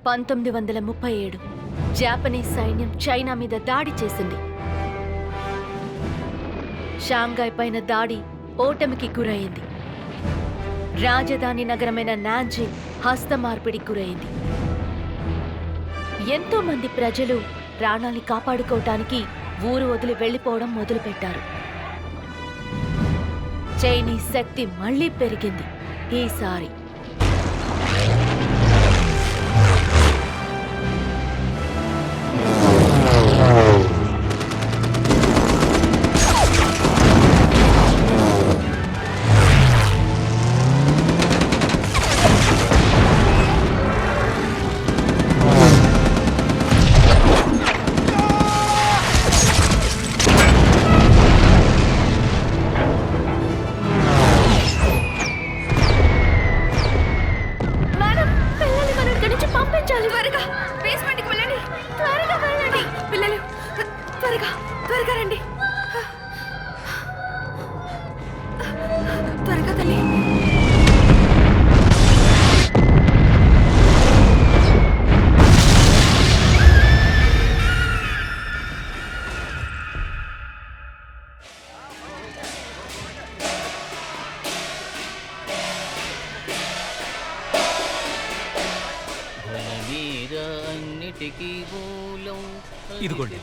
1937 Japanese సైన్యం China మీద దాడి చేసింది. షాంఘై పైన దాడి ఓటమికి గురైంది. రాజధాని నగరమైన నాన్జింగ్ హస్తమార్పిడికి గురైంది. ఎంతో మంది ప్రజలు ప్రాణాల్ని కాపాడుకోవటానికి ఊరు వదిలి వెళ్లిపోవడం మొదలుపెట్టారు. చైనీస్ శక్తి మళ్లీ పెరిగింది. ఈసారి ఇదిగోండి.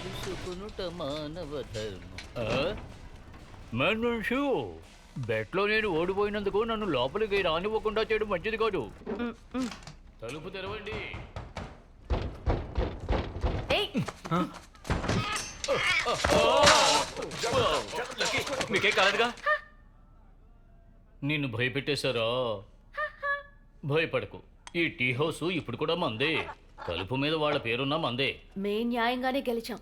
బెట్లో నేను ఓడిపోయినందుకు నన్ను లోపలికి రానివ్వకుండా చేయడం మంచిది కాదు. తలుపు తెరవండి. మీకే కాలేదుగా? నిన్ను భయపెట్టేశారా? భయపడకు, ఈ టీ హౌస్ ఇప్పుడు కూడా మందే. తలుపు మీద వాళ్ళ పేరున్నా మందే. మేం న్యాయంగానే గెలిచాం.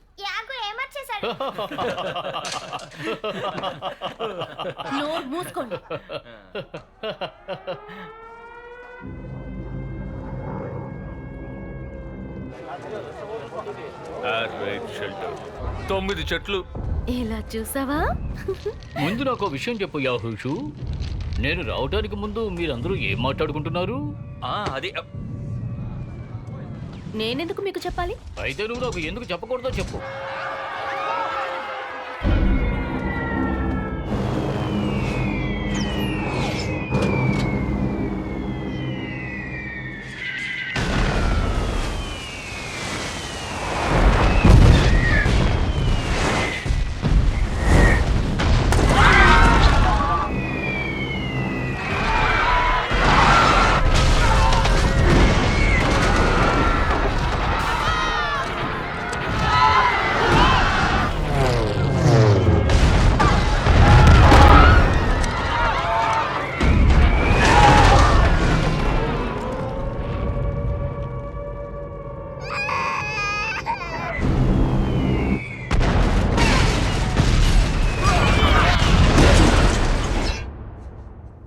నోరు మూసుకోండి. తొమ్మిది చెట్లు. ఇలా చూసావా? ముందు నాకు విషయం చెప్పు యాహూషు. నేను రావడానికి ముందు మీరందరూ ఏం మాట్లాడుకుంటున్నారు? అది నేనెందుకు మీకు చెప్పాలి? అయితే నువ్వు నాకు ఎందుకు చెప్పకూడదో చెప్పు.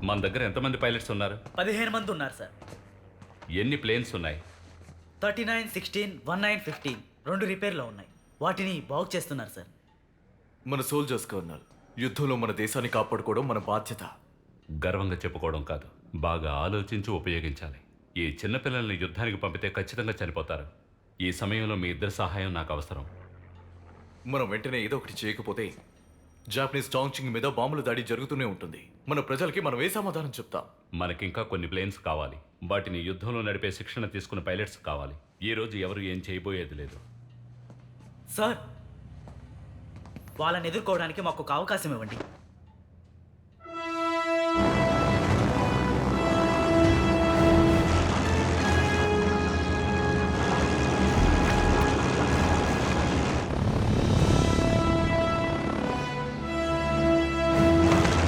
మన దగ్గర ఎంతమంది పైలట్స్ ఉన్నారు? 15 మంది ఉన్నారు సార్. ఎన్ని ప్లేన్స్ ఉన్నాయి? 39, 16, 19, 15 2 రిపేర్లో ఉన్నాయి. వాటిని బాగు చేస్తున్నారు సార్. మన సోల్జర్స్ కర్నల్, యుద్ధంలో మన దేశాన్ని కాపాడుకోవడం మన బాధ్యత. గర్వంగా చెప్పుకోవడం కాదు, బాగా ఆలోచించి ఉపయోగించాలి. ఈ చిన్నపిల్లల్ని యుద్ధానికి పంపితే ఖచ్చితంగా చనిపోతారు. ఈ సమయంలో మీ ఇద్దరి సహాయం నాకు అవసరం. మనం వెంటనే ఏదో ఒకటి చేయకపోతే జాపనీస్ టాంగ్చింగ్ మీద బాంబుల దాడి జరుగుతూనే ఉంటుంది. మన ప్రజలకి మనం ఏ సమాధానం చెప్తాం? మనకింకా కొన్ని ప్లేన్స్ కావాలి. వాటిని యుద్ధంలో నడిపే శిక్షణ తీసుకున్న పైలట్స్ కావాలి. ఈ రోజు ఎవరు ఏం చేయబోయేది లేదు సార్. వాళ్ళని ఎదుర్కోవడానికి మాకు ఒక అవకాశం ఇవ్వండి.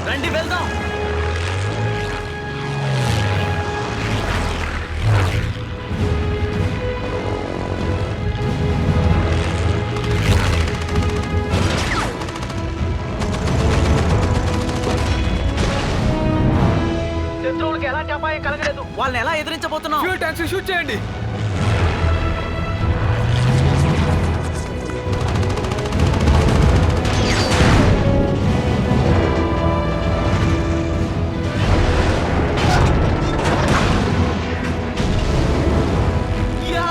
రండి వెళ్దాం. శత్రువులకి ఎలాంటి అపాయం కలగలేదు. వాళ్ళని ఎలా ఎదిరించబోతున్నాం? ఫ్యూల్ ట్యాంక్స్ షూట్ చేయండి. Yeah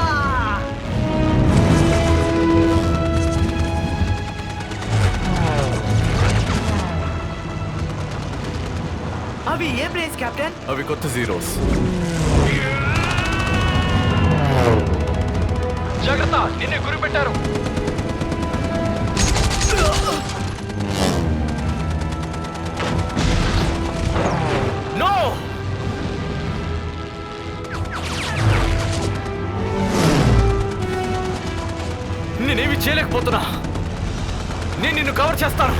captain. అవి కొత్త జీరోస్. జాగ్రత్త, నిన్నే గురి పెట్టారు. నో! నేనేమి చేయలేకపోతున్నా. నేను నిన్ను కవర్ చేస్తాను.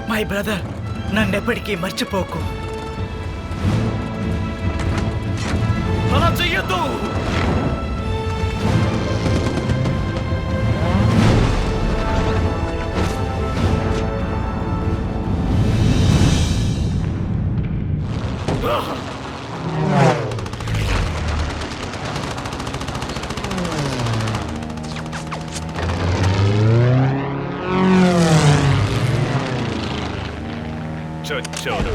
మై బ్రదర్, నన్నెప్పటికీ మర్చిపోకు. అలా చెయ్యొద్దు. చచ్చాడు.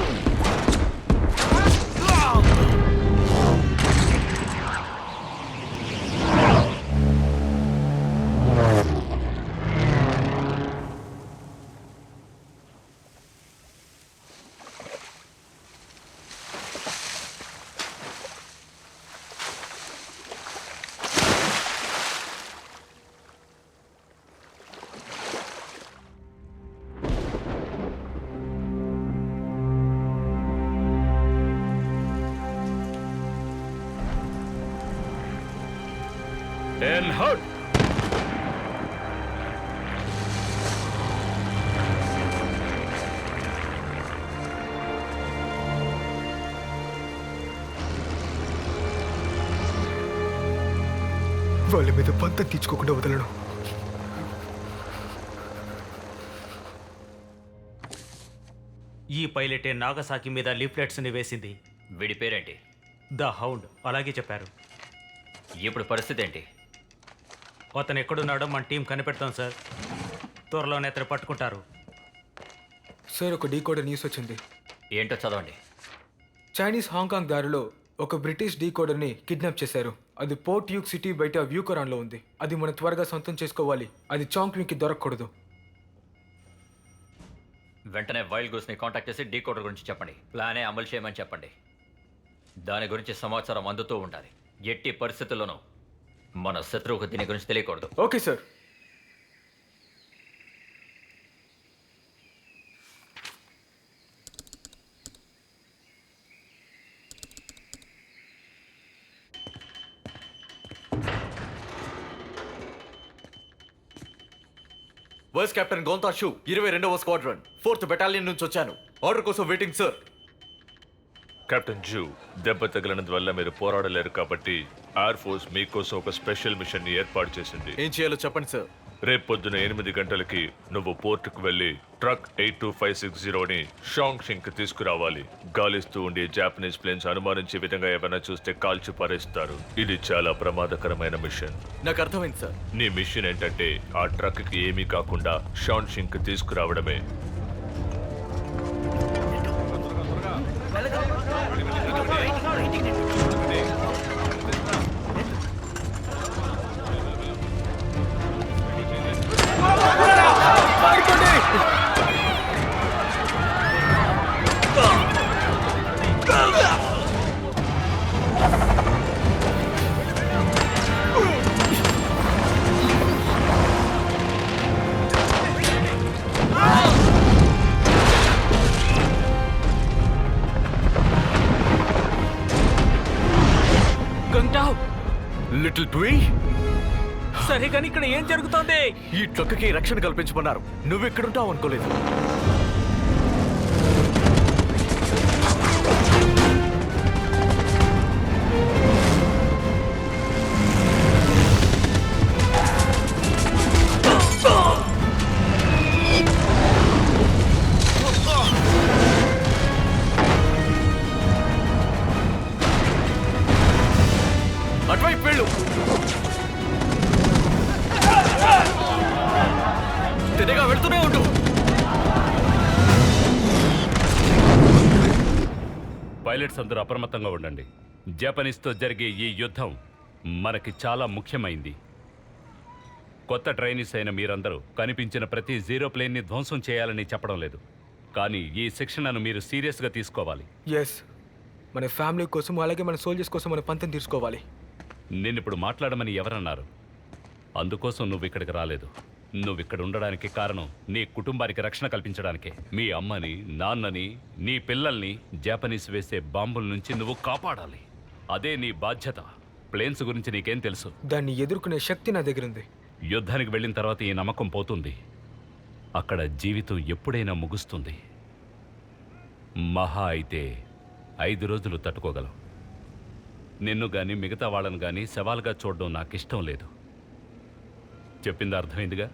And hurt. వాళ్ళ మీద పంతం తీర్చుకోకుండా వదలను. ఈ పైలటే నాగసాకి మీద లీఫ్లెట్స్ని వేసింది. వీడి పేరేంటి? The hound. అలాగే చెప్పారు. ఇప్పుడు పరిస్థితి ఏంటి? అతను ఎక్కడున్నాడో మన టీం కనిపెడతాం సార్. త్వరలోనే అతను పట్టుకుంటారు. సార్, ఒక డీకోడర్ న్యూస్ వచ్చింది. ఏంటో చదవండి. చైనీస్ హాంకాంగ్ దారిలో ఒక బ్రిటిష్ డీకోడర్ని కిడ్నాప్ చేశారు. అది పోర్ట్ యూక్ సిటీ బయట వ్యూకరాన్లో ఉంది. అది మనం త్వరగా సొంతం చేసుకోవాలి. అది చాంగ్వింగ్కి దొరకకూడదు. వెంటనే వైల్డ్ గూస్ని కాంటాక్ట్ చేసి డీకోడర్ గురించి చెప్పండి. ప్లానే అమలు చేయమని చెప్పండి. దాని గురించి సమాచారం అందుతూ ఉండాలి. ఎట్టి పరిస్థితుల్లోనూ మన శత్రువుకు దీని గురించి తెలియకూడదు. Okay sir. వైస్ కెప్టెన్ గోంతా షూ, 22వ స్క్వాడ్రన్, 4th బెటాలియన్ నుంచి వచ్చాను. ఆర్డర్ కోసం వెయిటింగ్ సార్. కెప్టెన్ జూ, దెబ్బ తగిలినందువల్ల మీరు పోరాడలేరు కాబట్టి ఎయిర్ ఫోర్స్ మీకోసం ఒక స్పెషల్ మిషన్ ని ఏర్పాటు చేసింది. ఏం చేయాలో చెప్పండి సార్. రేపు పొద్దున 8 గంటలకి నువ్వు పోర్టుకు వెళ్ళి ట్రక్ 82560ని షాంగ్షింగ్ కి తీసుకురావాలి. గాలిస్తూ ఉండే జాపనీస్ ప్లేన్స్ అనుమానించే విధంగా ఏమైనా చూస్తే కాల్చి పారేస్తారు. ఇది చాలా ప్రమాదకరమైన మిషన్. నాకు అర్థమైంది సార్. నీ మిషన్ ఏంటంటే ఆ ట్రక్ కి ఏమీ కాకుండా షాంగ్షింగ్ కి తీసుకురావడమే. లిటిల్ ట్వీ, సరే కానీ ఇక్కడ ఏం జరుగుతోంది? ఈ ట్రక్కి రక్షణ కల్పించమన్నారు. నువ్వు ఎక్కడుంటావు అనుకోలేదు. అటువైపు వెళ్ళు. తిన్నగా వెళ్తూనే ఉండు. పైలట్స్ అందరూ అప్రమత్తంగా ఉండండి. జపనీస్తో జరిగే ఈ యుద్ధం మనకి చాలా ముఖ్యమైంది. కొత్త ట్రైనీస్ అయిన మీరందరూ కనిపించిన ప్రతి జీరో ప్లేన్ని ధ్వంసం చేయాలని చెప్పడం లేదు, కానీ ఈ శిక్షణను మీరు సీరియస్గా తీసుకోవాలి. ఎస్, మన ఫ్యామిలీ కోసం అలాగే మన సోల్జర్స్ కోసం మన పంతం తీసుకోవాలి. నిన్నిప్పుడు మాట్లాడమని ఎవరన్నారు? అందుకోసం నువ్వు ఇక్కడికి రాలేదు. నువ్వు ఇక్కడ ఉండడానికి కారణం నీ కుటుంబానికి రక్షణ కల్పించడానికే. మీ అమ్మని, నాన్నని, నీ పిల్లల్ని జాపనీస్ వేసే బాంబుల నుంచి నువ్వు కాపాడాలి. అదే నీ బాధ్యత. ప్లేన్స్ గురించి నీకేం తెలుసు? దాన్ని ఎదుర్కొనే శక్తి నా దగ్గర ఉంది. యుద్ధానికి వెళ్ళిన తర్వాత ఈ నమ్మకం పోతుంది. అక్కడ జీవితం ఎప్పుడైనా ముగుస్తుంది. మహా అయితే 5 రోజులు తట్టుకోగలం. నిన్ను గాని మిగతా వాళ్ళను గాని సవాల్గా చూడడం నాకు ఇష్టం లేదు. చెప్పింది అర్థమైందిగా?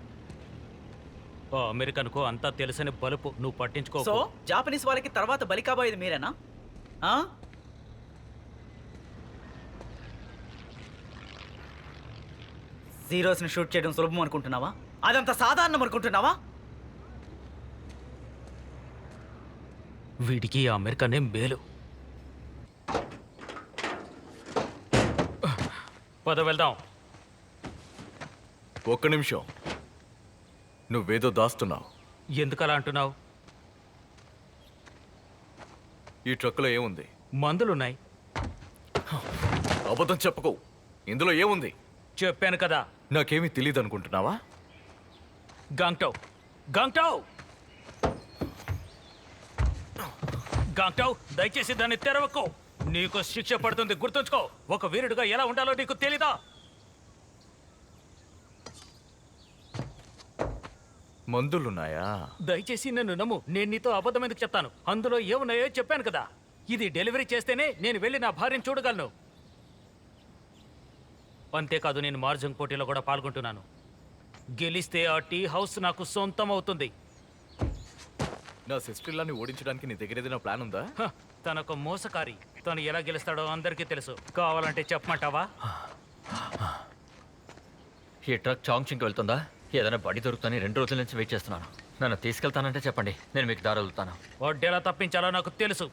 ఓ అమెరికన్కు అంతా తెలుసని బలుపు, నువ్వు పట్టించుకో. సో జాపనీస్ వాళ్ళకి తర్వాత బలి కాబోయేది మీరేనా? ఆ? జీరోస్ని షూట్ చేయడం సులభం అనుకుంటున్నావా? అదంత సాధారణం అనుకుంటున్నావా? వీడికి ఆ అమెరికనే మేలు. పద వెళ్దాం. ఒక్క నిమిషం, నువ్వేదో దాస్తున్నావు. ఎందుకలా అంటున్నావు? ఈ ట్రక్కులో ఏముంది? మందులున్నాయి. అబద్ధం చెప్పకు. ఇందులో ఏముంది? చెప్పాను కదా. నాకేమీ తెలియదు అనుకుంటున్నావా? గాంగ్టౌ, గాంగ్టౌ, గాంగ్టౌ, దయచేసి దాన్ని తెరవకు. నీకు శిక్ష పడుతుంది, గుర్తుంచుకో. ఒక వీరుడుగా ఎలా ఉండాలో నీకు తెలీదా? మందులున్నాయా? దయచేసి నన్ను నమ్ము. నేను నీతో అబద్ధం ఎందుకు చెప్తాను? అందులో ఏమున్నాయో చెప్పాను కదా. ఇది డెలివరీ చేస్తేనే నేను వెళ్ళి నా భార్యను చూడగలను. అంతేకాదు, నేను మార్జంగ్ పోటీలో కూడా పాల్గొంటున్నాను. గెలిస్తే ఆ టీ హౌస్ నాకు సొంతం అవుతుంది. నా సిస్టర్లాని ఓడించడానికి నీ దగ్గర ఏదైనా ప్లాన్ ఉందా? తనొక మోసకారి. తను ఎలా గెలుస్తాడో అందరికీ తెలుసు. కావాలంటే చెప్పమంటావా? ఈ ట్రక్ చాంగ్చింగ్కి వెళ్తుందా? ఏదైనా బడి దొరుకుతాని 2 రోజుల నుంచి వెయిట్ చేస్తున్నాను. నన్ను తీసుకెళ్తానంటే చెప్పండి, నేను మీకు దారి వదులుతాను. వడ్డేలా తప్పించాలో నాకు తెలుసు.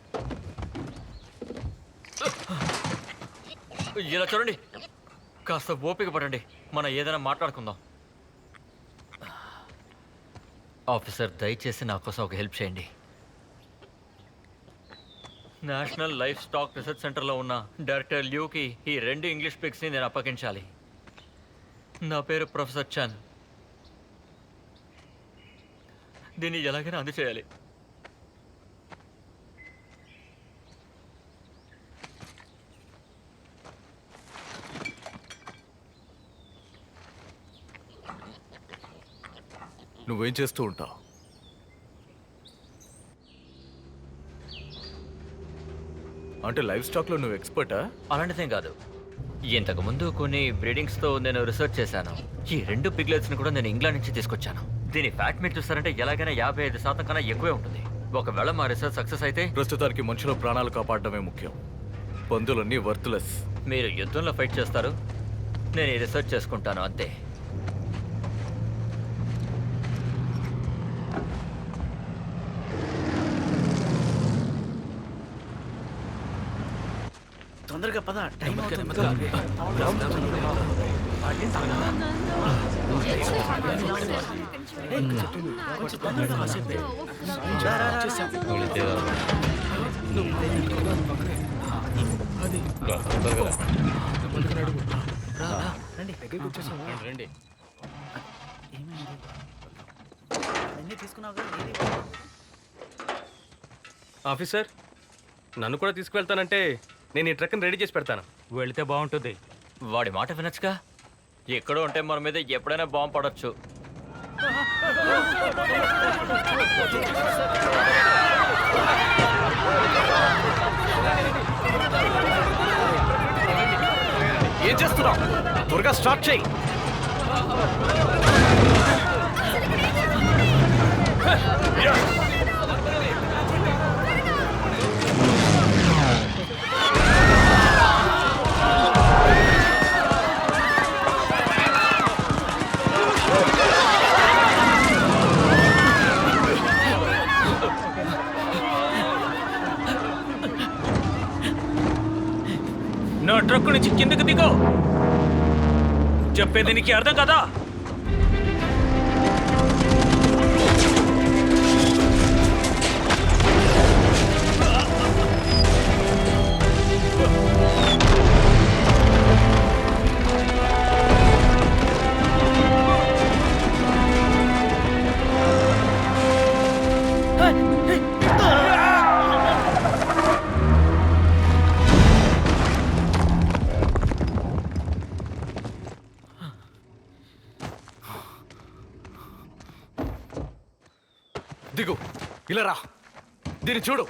ఇలా చూడండి, కాస్త ఓపిక పడండి. మనం ఏదైనా మాట్లాడుకుందాం. ఆఫీసర్, దయచేసి నా కోసం ఒక హెల్ప్ చేయండి. నేషనల్ లైఫ్ స్టాక్ రీసెర్చ్ సెంటర్లో ఉన్న డైరెక్టర్ ల్యూకి ఈ 2 ఇంగ్లీష్ పిక్స్ని నేను అప్పగించాలి. నా పేరు ప్రొఫెసర్ చంద్. దీన్ని ఎలాగైనా అందచేయాలి. నువ్వేం చేస్తూ ఉంటావు? అంటే లైఫ్ స్టాక్లో నువ్వు ఎక్స్పర్టా? అలాంటిదేం కాదు. ఇంతకుముందు కొన్ని బ్రీడింగ్స్తో నేను రీసెర్చ్ చేశాను. ఈ 2 పిగ్లెట్స్ని కూడా నేను ఇంగ్లాండ్ నుంచి తీసుకొచ్చాను. దీని ఫ్యాట్ మీరు చూస్తారంటే ఎలాగైనా 55% కన్నా ఎక్కువే ఉంటుంది. ఒకవేళ మా రీసెర్చ్ సక్సెస్ అయితే ప్రస్తుతానికి మనుషుల ప్రాణాలు కాపాడడమే ముఖ్యం. పందులన్నీ వర్త్లెస్. మీరు యుద్ధంలో ఫైట్ చేస్తారు, నేను ఈ రీసెర్చ్ చేసుకుంటాను, అంతే. తొందరగా పద, టైం అవుతుంది. రండి. ఆఫీసర్, నన్ను కూడా తీసుకువెళ్తానంటే నేను ఈ ట్రక్ని రెడీ చేసి పెడతాను. వెళితే బాగుంటుంది. వాడి మాట వినొచ్చుగా. ఎక్కడో ఉంటే మన మీద ఎప్పుడైనా బాంబు పడచ్చు. ఏం చేస్తున్నావు? త్వరగా స్టార్ట్ చేయి. నుంచి కిందకి దిగో. చెప్పేది నీకు అర్థం కదా? దిగు, ఇలా రా. దీన్ని చూడు,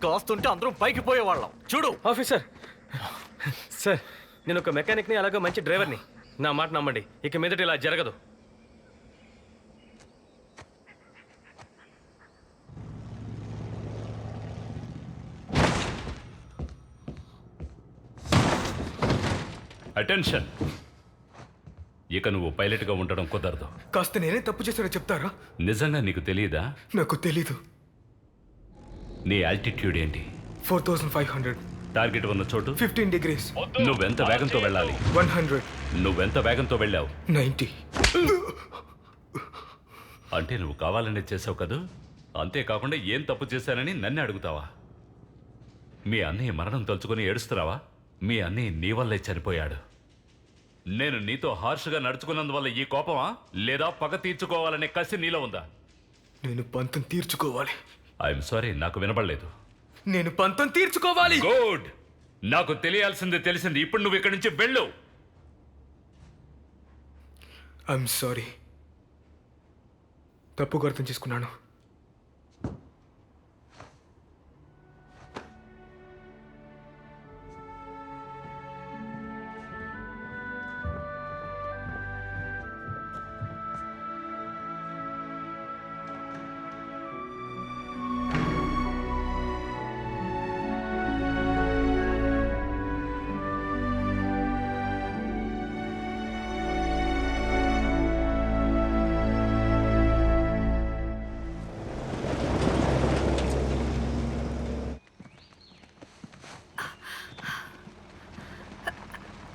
కాస్తుంటే అందరం పైకి పోయేవాళ్ళం. చూడు. ఆఫీసర్ సార్, నేను ఒక మెకానిక్ని, అలాగే మంచి డ్రైవర్ని. నా మాట నమ్మండి, ఇక మీదట ఇలా జరగదు. అటెన్షన్. ఇక నువ్వు పైలట్గా ఉండడం కుదరదు. కాస్త నేనే తప్పు చేశానో చెప్తారా? నిజంగా నీకు తెలియదా? నాకు తెలీదు. నీ ఆల్టిట్యూడ్ ఏంటి? 4500. టార్గెట్ ఉన్న చోటు 15 degrees. నువ్వెంత వేగంతో వెళ్ళాలి? 100. నువ్వెంత వేగంతో వెళ్ళావు? 90. అంటే నువ్వు కావాలనే చేసావు కదూ? అంతేకాకుండా ఏం తప్పు చేశానని నన్ను అడుగుతావా? మీ అన్నయ్య మరణం తలుచుకొని ఏడుస్తున్నావా? మీ అన్నయ్య నీ వల్లే చనిపోయాడు. నేను నీతో హార్ష్గా నడుచుకున్నందువల్ల ఈ కోపమా, లేదా పగ తీర్చుకోవాలనే కసి నీలో ఉందా? నేను పంతం తీర్చుకోవాలి. ఐఎమ్ సారీ, నాకు వినపడలేదు. నేను పంతం తీర్చుకోవాలి. గుడ్. నాకు తెలియాల్సింది తెలిసింది. ఇప్పుడు నువ్వు ఇక్కడి నుంచి వెళ్ళు. I'm sorry. తప్పుగా అర్థం చేసుకున్నాను.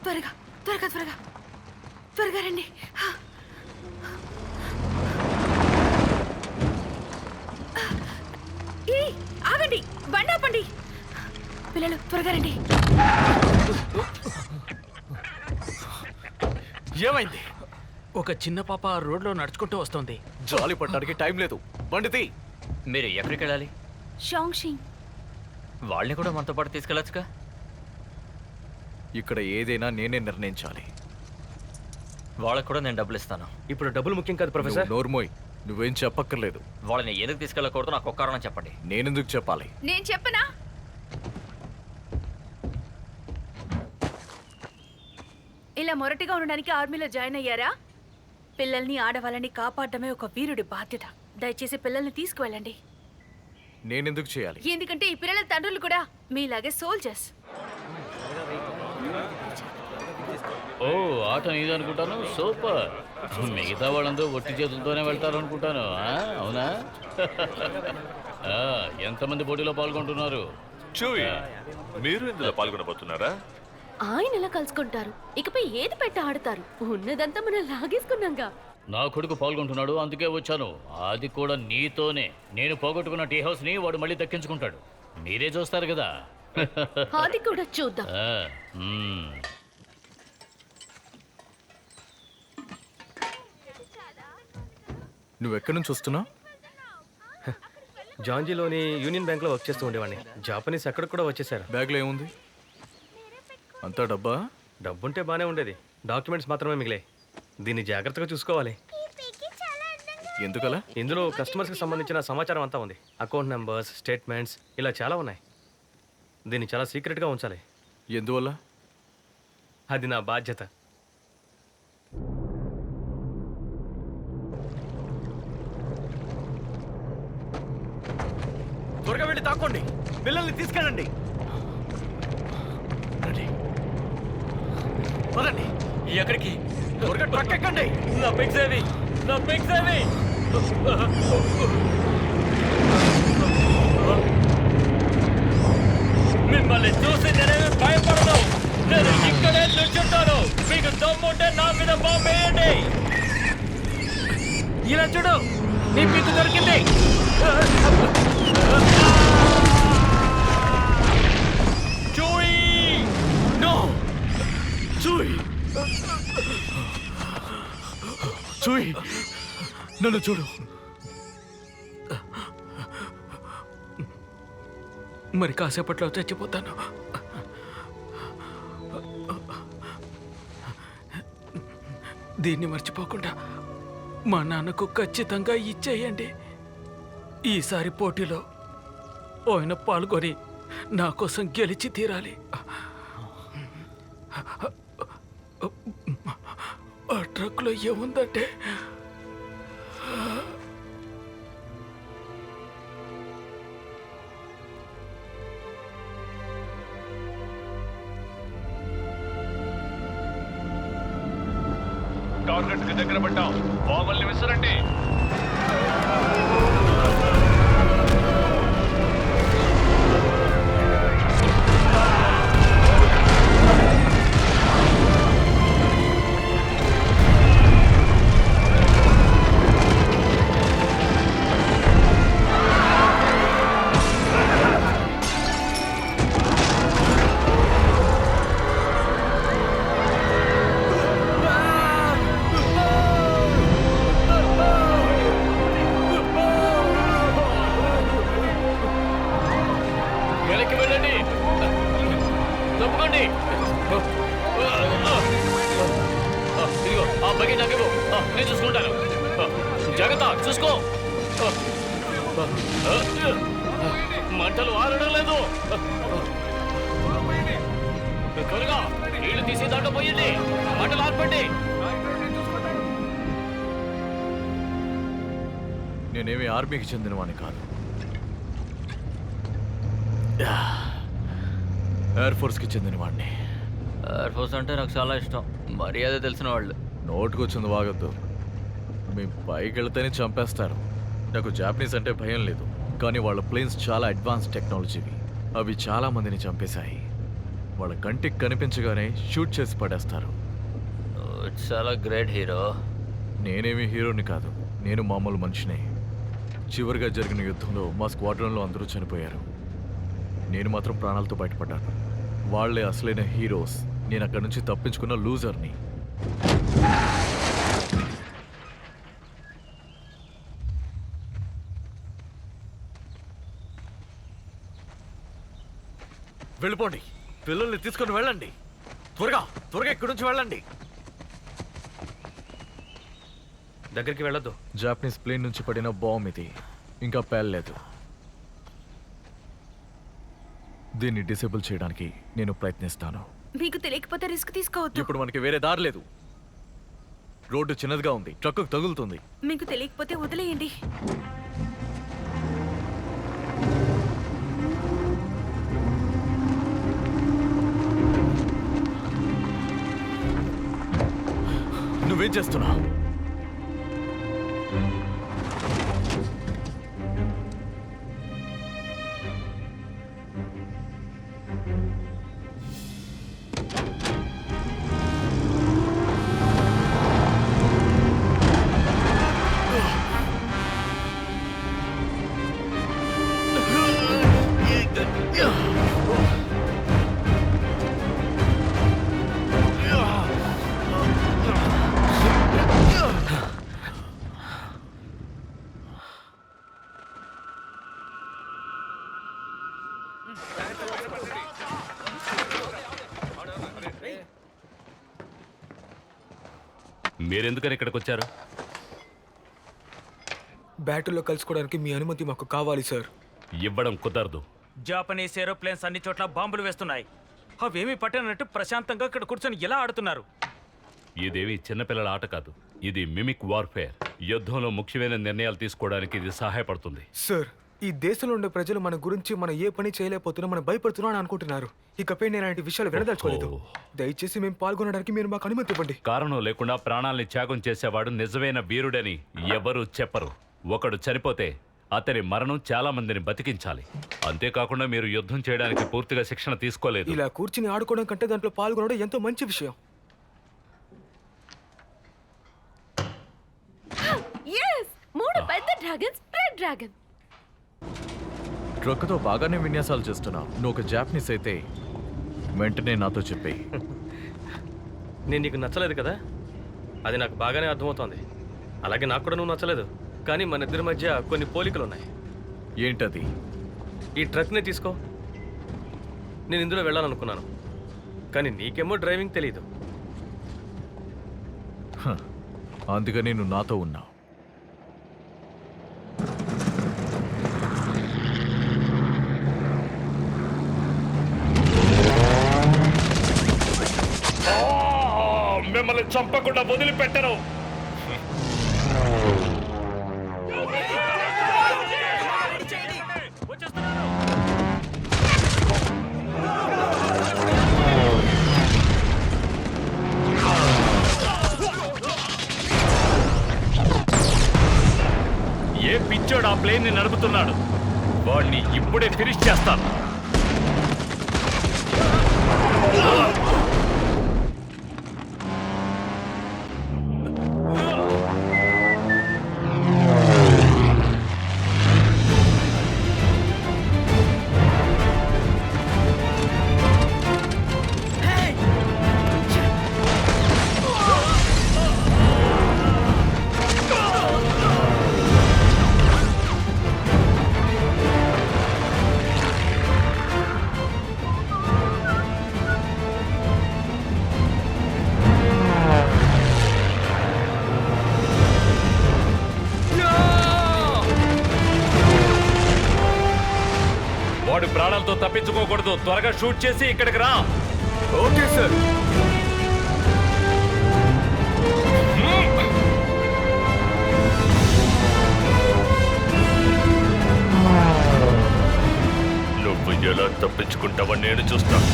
త్వరగా త్వరగా త్వరగా త్వరగా రండి. ఆగండి, బండి ఆపండి. పిల్లలు త్వరగా రండి. ఏమైంది? ఒక చిన్న పాప రోడ్లో నడుచుకుంటూ వస్తుంది. జాలి పట్టడానికి టైం లేదు. బండితి. మీరు ఎక్కడికి వెళ్ళాలి? షాంగ్షింగ్. వాళ్ళని కూడా మనతో పాటు తీసుకెళ్ళొచ్చుగా. ఇక్కడ ఏదైనా నేనే నిర్ణయించాలి. వాళ్ళకి కూడా నేను డబ్బులు ఇస్తాను. ఇప్పుడు డబ్బులు ముఖ్యం కాదు ప్రొఫెసర్. నువ్వు నోర్మోయ్, నువ్వేం చెప్పక్కర్లేదు. వాళ్ళని ఎందుకు తీసుకెళ్ళకూడదు నాకు ఒక కారణం చెప్పండి. నేనెందుకు చెప్పాలి? నేను చెప్పనా? ఇలా మొరటిగా ఉండడానికి ఆర్మీలో జాయిన్ అయ్యారా? పిల్లల్ని, ఆడవాళ్ళని కాపాడడమే ఒక వీరుడి బాధ్యత. దయచేసి పిల్లల్ని తీసుకువెళ్ళండి. నేనెందుకు చేయాలి? ఎందుకంటే ఈ పిల్లల తండ్రులు కూడా మీలాగే సోల్జర్స్. ఓ, ఆట నీదనుకుంటాను. సూపర్. మిగతా వాళ్ళందరూ ఒట్టి చేతులతోనే వెళ్తారనుకుంటాను. అవునా? ఎంతమంది పోటీలో పాల్గొంటున్నారు? మీరు ఇందులో పాల్గొనబోతున్నారా? ఆయన ఎలా కలుసుకుంటారు? ఇకపై ఏది పెట్టి ఆడతారు? ఉన్నదంతా మనం లాగేసుకున్నాంగా. నా కొడుకు పాల్గొంటున్నాడు, అందుకే వచ్చాను. అది కూడా నీతోనే. నేను పోగొట్టుకున్న టీ హౌస్ ని వాడు మళ్ళీ దక్కించుకుంటాడు. మీరే చూస్తారు కదా. అది కూడా చూద్దాం. నువ్వెక్కడి నుంచి వస్తున్నావు? జాంజీలోని యూనియన్ బ్యాంక్లో వర్క్ చేస్తూ ఉండేవాడిని. జాపనీస్ అక్కడ కూడా వచ్చేసారు. బ్యాగ్లో ఏముంది? అంతా డబ్బా? డబ్బుంటే బాగానే ఉండేది. డాక్యుమెంట్స్ మాత్రమే మిగిలాయి. దీన్ని జాగ్రత్తగా చూసుకోవాలి. ఎందుకలా? ఇందులో కస్టమర్స్కి సంబంధించిన సమాచారం అంతా ఉంది. అకౌంట్ నెంబర్స్, స్టేట్మెంట్స్, ఇలా చాలా ఉన్నాయి. దీన్ని చాలా సీక్రెట్గా ఉంచాలి. ఎందువల్ల? అది నా బాధ్యత. త్వరగా వెళ్ళి తాక్కోండి. పిల్లల్ని తీసుకెళ్ళండి. పదండి. ఎక్కడికి? త్వరగా ట్రక్ ఎక్కండి. నా పిగ్స్ ఏవి? నా పిగ్స్ ఏవి? మిమ్మల్ని చూసి నేనేమి భయపడను. నేను ఇక్కడే నుంచుంటాను. మీకు దమ్ముంటే నా మీద బాంబు వేయండి. ఇలా చూడు, నీ పిక్కు దొరికింది. చూయి నో చూయ్ చూయ్ నన్ను చూడు. మరి కాసేపట్లో చచ్చిపోతాను. దీన్ని మర్చిపోకుండా మా నాన్నకు ఖచ్చితంగా ఇచ్చేయండి. ఈసారి పోటీలో ఆయన పాల్గొని నా కోసం గెలిచి తీరాలి. ఆ ట్రక్లో ఏముందంటే టార్గెట్ కి దగ్గర పడ్డాం. బాంబుల్ని విసరండి. వెనక్కి వెళ్ళండి, తప్పుకోండి. ఇదిగో ఆ బకెట్ నాకు ఇవ్వు. నేను చూసుకుంటాను. జాగ్రత్త, చూసుకో. మంటలు ఆరడం లేదు. త్వరగా నీళ్లు తీసి దాంట్లో పోయండి. మంటలు ఆర్పండి. నేనేమి ఆర్మీకి చెందినవాడిని కాదు. ఎయిర్ ఫోర్స్కి చెందినవాడిని. ఎయిర్ ఫోర్స్ అంటే నాకు చాలా ఇష్టం. మర్యాద తెలిసిన వాళ్ళు. నోటుకొచ్చింది వాగద్దు. మీ పైకి వెళ్తేనే చంపేస్తారు. నాకు జాపనీస్ అంటే భయం లేదు, కానీ వాళ్ళ ప్లేన్స్ చాలా అడ్వాన్స్ టెక్నాలజీవి. అవి చాలా మందిని చంపేశాయి. వాళ్ళ కంటికి కనిపించగానే షూట్ చేసి పడేస్తారు. నువ్వు చాలా గ్రేట్ హీరో. నేనేమి హీరోని కాదు, నేను మామూలు మనిషినే. చివరిగా జరిగిన యుద్ధంలో మా స్క్వాడ్రన్లో అందరూ చనిపోయారు. నేను మాత్రం ప్రాణాలతో బయటపడ్డాను. వాళ్ళే అసలైన హీరోస్. నేను అక్కడి నుంచి తప్పించుకున్న లూజర్ని. వెళ్ళిపోండి, పిల్లల్ని తీసుకొని వెళ్ళండి. త్వరగా త్వరగా ఇక్కడి నుంచి వెళ్ళండి. దగ్గరికి వెళ్ళొద్దు. జాపనీస్ ప్లేన్ నుంచి పడిన బాంబ్ ఇది. ఇంకా పేలలేదు. దీన్ని డిసేబుల్ చేయడానికి నేను ప్రయత్నిస్తాను. మీకు తెలియకపోతే రిస్క్ తీసుకోవద్దు. ఇప్పుడు మనకి వేరే దారి లేదు. రోడ్డు చిన్నదిగా ఉంది, ట్రక్కుకు తగులుతుంది. మీకు తెలియకపోతే వదిలేయండి. నువ్వేం చేస్తున్నావు? మీరెందుకని ఇక్కడికి వచ్చారు? బ్యాటిల్లో కలుసుకోవడానికి మీ అనుమతి మాకు కావాలి సార్. ఇవ్వడం కుదరదు. జాపనీస్ ఏరోప్లేన్స్ అన్ని చోట్ల బాంబులు వేస్తున్నాయి. అవేమీ పట్టనట్టు ప్రశాంతంగా ఇక్కడ కూర్చొని ఎలా ఆడుతున్నారు? ఇదేవి చిన్నపిల్లల ఆట కాదు. ఇది మిమిక్ వార్ఫేర్. యుద్ధంలో ముఖ్యమైన నిర్ణయాలు తీసుకోవడానికి ఇది సహాయపడుతుంది. సార్, ఈ దేశంలో ఉండే ప్రజలు మన గురించి మనం ఏ పని చేయలేకపోతున్నా మనం భయపడుతున్నాం అని అనుకుంటున్నారు. ఇకపై నేను అలాంటి విషయాలు వినదలుచుకోలేదు. దయచేసి మేము పాల్గొనడానికి మీరు మాకు అనుమతి ఇవ్వండి. కారణం లేకుండా ప్రాణాల్ని త్యాగం చేసేవాడు నిజమైన వీరుడని ఎవరూ చెప్పరు. ఒకడు చనిపోతే అతని మరణం చాలా మందిని బతికించాలి. అంతేకాకుండా మీరు యుద్ధం చేయడానికి పూర్తిగా శిక్షణ తీసుకోలేదు. ఇలా కూర్చుని ఆడుకోవడం కంటే దాంట్లో పాల్గొనడం ఎంతో మంచి విషయం. మూడు పెద్ద డ్రాగన్స్, రెడ్ డ్రాగన్. ట్రక్తో బాగానే విన్యాసాలు చేస్తున్నావు. నువ్వు ఒక జాపనీస్ అయితే వెంటనే నాతో చెప్పి. నేను నీకు నచ్చలేదు కదా, అది నాకు బాగానే అర్థమవుతోంది. అలాగే నాకు కూడా నువ్వు నచ్చలేదు. కానీ మన ఇద్దరి మధ్య కొన్ని పోలికలు ఉన్నాయి. ఏంటది? ఈ ట్రక్ని తీసుకో. నేను ఇందులో వెళ్ళాలనుకున్నాను, కానీ నీకేమో డ్రైవింగ్ తెలియదు. అందుకని నువ్వు నాతో ఉన్నావు. మిమ్మల్ని చంపకుండా వదిలిపెట్టరు. ఏ పిచ్చోడు ఆ ప్లేన్ ని నడుపుతున్నాడు? వాడిని ఇప్పుడే ఫినిష్ చేస్తాను. వాడు ప్రాణాలతో తప్పించుకోకూడదు. త్వరగా షూట్ చేసి ఇక్కడికి రా. Okay sir. నువ్వు ఎలా తప్పించుకుంటావని నేను చూస్తాను.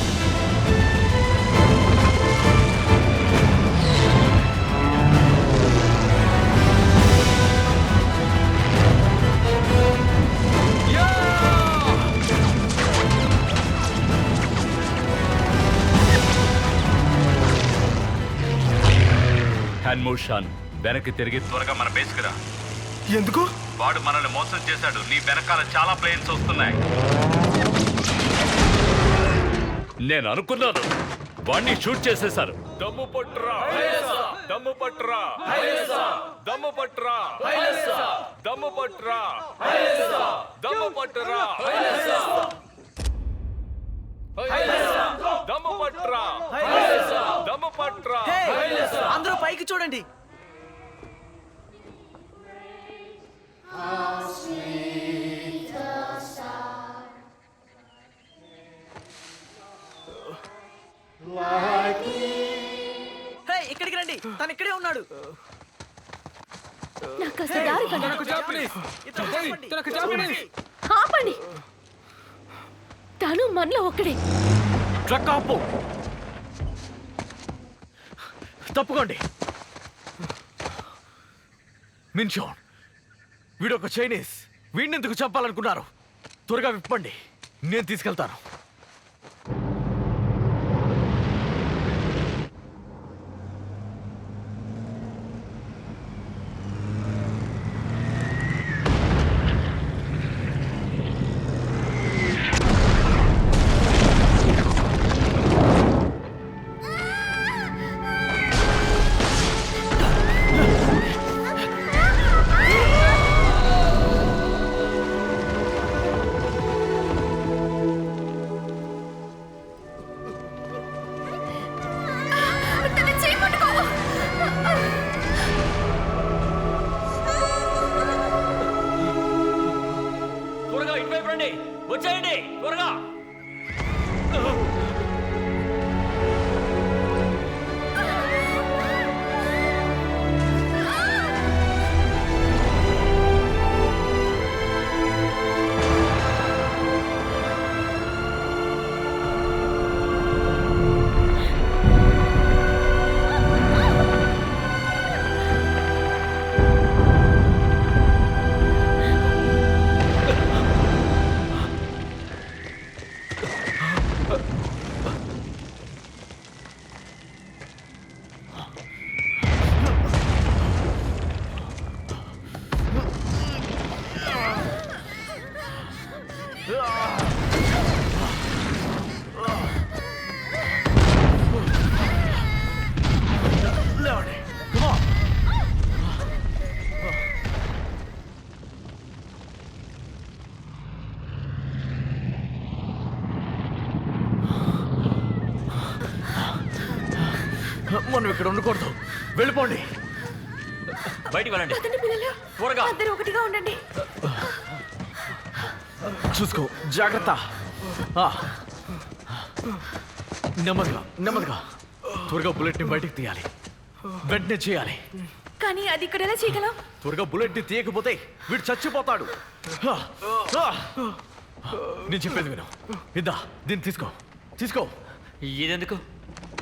హన్మూషాన్, వెనక్కి తిరిగి త్వరగా మన బేస్కి రా. ఎందుకు? వాడు మనల్ని మోసం చేశాడు. నీ వెనకాల చాలా ప్లేన్స్ వస్తున్నాయి. నేను అనుకున్నాను. వాడిని షూట్ చేసేశారు. దమ్ము పట్రా, దమ్ము పట్రా, దమ్ము పట్రా, దమ్ము పట్రా, దమ్ము పట్రా, దమ్ము పట్రా, దమ్ము పట్రా. అందరూ పైకి చూడండి. ఇక్కడికి రండి, తను ఇక్కడే ఉన్నాడు. ఆపండి, తను మనలో ఒక్కడే. ట్రక్ ఆపు. తప్పుకోండి. మిన్షోన్, వీడొక చైనీస్. వీడిని ఎందుకు చంపాలనుకున్నారు? త్వరగా విప్పండి, నేను తీసుకెళ్తాను. నువ్వు ఇక్కడ ఉండకూడదు. వెళ్ళిపోండి. బయటికి వెళ్ళండి పదండి పిల్లలు, త్వరగా. అందరూ ఒకటిగా ఉండండి. చూసుకో, జాగ్రత్త. ఆ. నెమ్మదిగా నెమ్మదిగా. త్వరగా బుల్లెట్ని బయటికి తీయాలి. వెంటనే చేయాలి. కానీ అది ఇక్కడ ఎలా చేయగలం? త్వరగా బుల్లెట్ని తీయకపోతే వీడు చచ్చిపోతాడు. ఆ. ఆ. నేను చెప్పేది విను. ఇద్దా, దీన్ని తీసుకో. తీసుకో. ఇదెందుకు?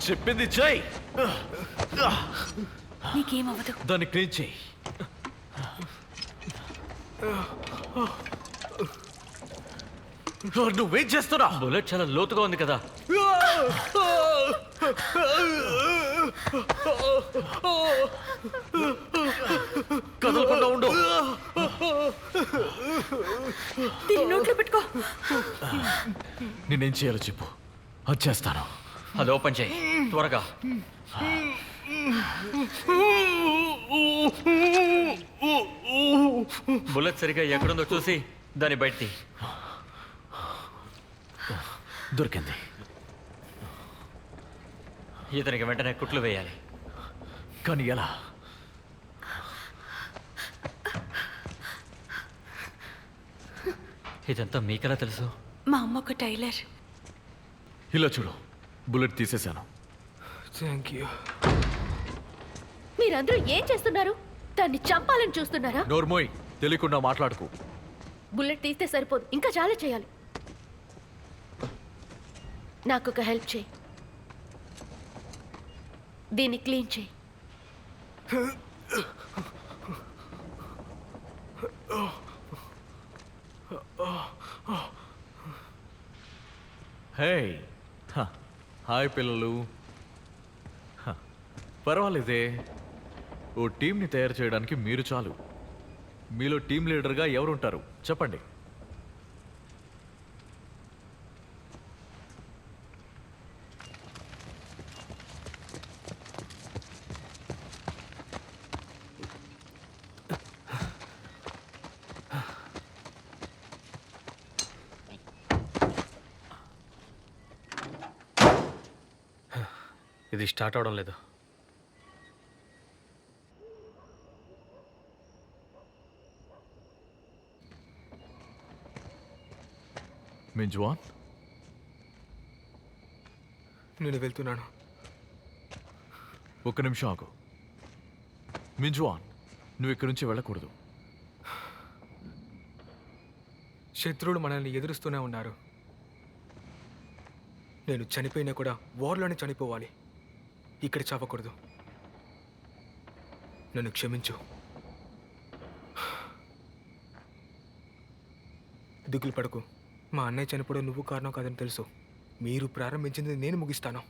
చెప్పింది చెయ్యి. నీకేమవ్వదు. దాన్ని క్లీన్ చేయి. నువ్వేం చేస్తున్నా? బుల్లెట్ చాలా లోతుగా ఉంది కదా. కదలకుండా ఉండు. దీన్ని నోట్లో పెట్టుకో. నేనేం చేయాలో చెప్పు, అది చేస్తాను. అది ఓపెన్ చేయి త్వరగా. బుల్లెట్ సరిగా ఎక్కడుందో చూసి దాన్ని బయట తీ. దొరికింది. ఇతనికి వెంటనే కుట్లు వేయాలి. కానీ ఎలా? ఇదంతా మీకెలా తెలుసు? మా అమ్మ ఒక టైలర్. ఇలా చూడు, బుల్లెట్ తీసేశాను. Thank you. మీరందరూ ఏం చేస్తున్నారు? దాన్ని చంపాలని చూస్తున్నారా? నోర్మోయ్, తెలియకుండా మాట్లాడుకో. బుల్లెట్ తీస్తే సరిపోదు, ఇంకా చాలా చేయాలి. నాకు ఒక హెల్ప్ చేయి. దీన్ని క్లీన్ చేయి. హే, హాయ్ పిల్లలు. పర్వాలేదే, ఓ టీంని తయారు చేయడానికి మీరు చాలు. మీలో టీం లీడర్గా ఎవరుంటారు చెప్పండి. ఇది స్టార్ట్ అవడం లేదు. మింజువాన్, నేను వెళ్తున్నాను. ఒక్క నిమిషం ఆగు. మింజువాన్, నువ్వు ఇక్కడి నుంచి వెళ్ళకూడదు. శత్రువులు మనల్ని ఎదురుస్తూనే ఉన్నారు. నేను చనిపోయినా కూడా వార్లోనే చనిపోవాలి. ఇక్కడ చావకూడదు. నన్ను క్షమించు. దిగులు పడకు. మా అన్నయ్య చనిపోవడం నువ్వు కారణం కాదని తెలుసు. మీరు ప్రారంభించింది నేను ముగిస్తాను.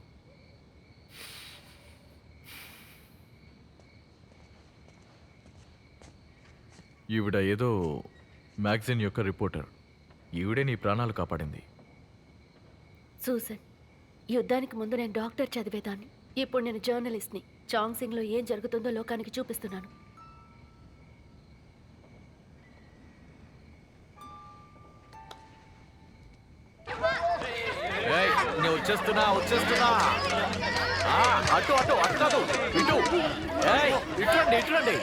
ఈవిడ ఏదో మ్యాగజైన్ యొక్క రిపోర్టర్. ఈవిడే నీ ప్రాణాలు కాపాడింది. సూసన్, యుద్ధానికి ముందు నేను డాక్టర్ చదివేదాన్ని. ఇప్పుడు నేను జర్నలిస్ట్ని. చాంగ్ సింగ్లో ఏం జరుగుతుందో లోకానికి చూపిస్తున్నాను. నేను వచ్చేస్తున్నా. అటు అటు అటు కాదు, ఇటు. ఇటురండి ఇటురండి.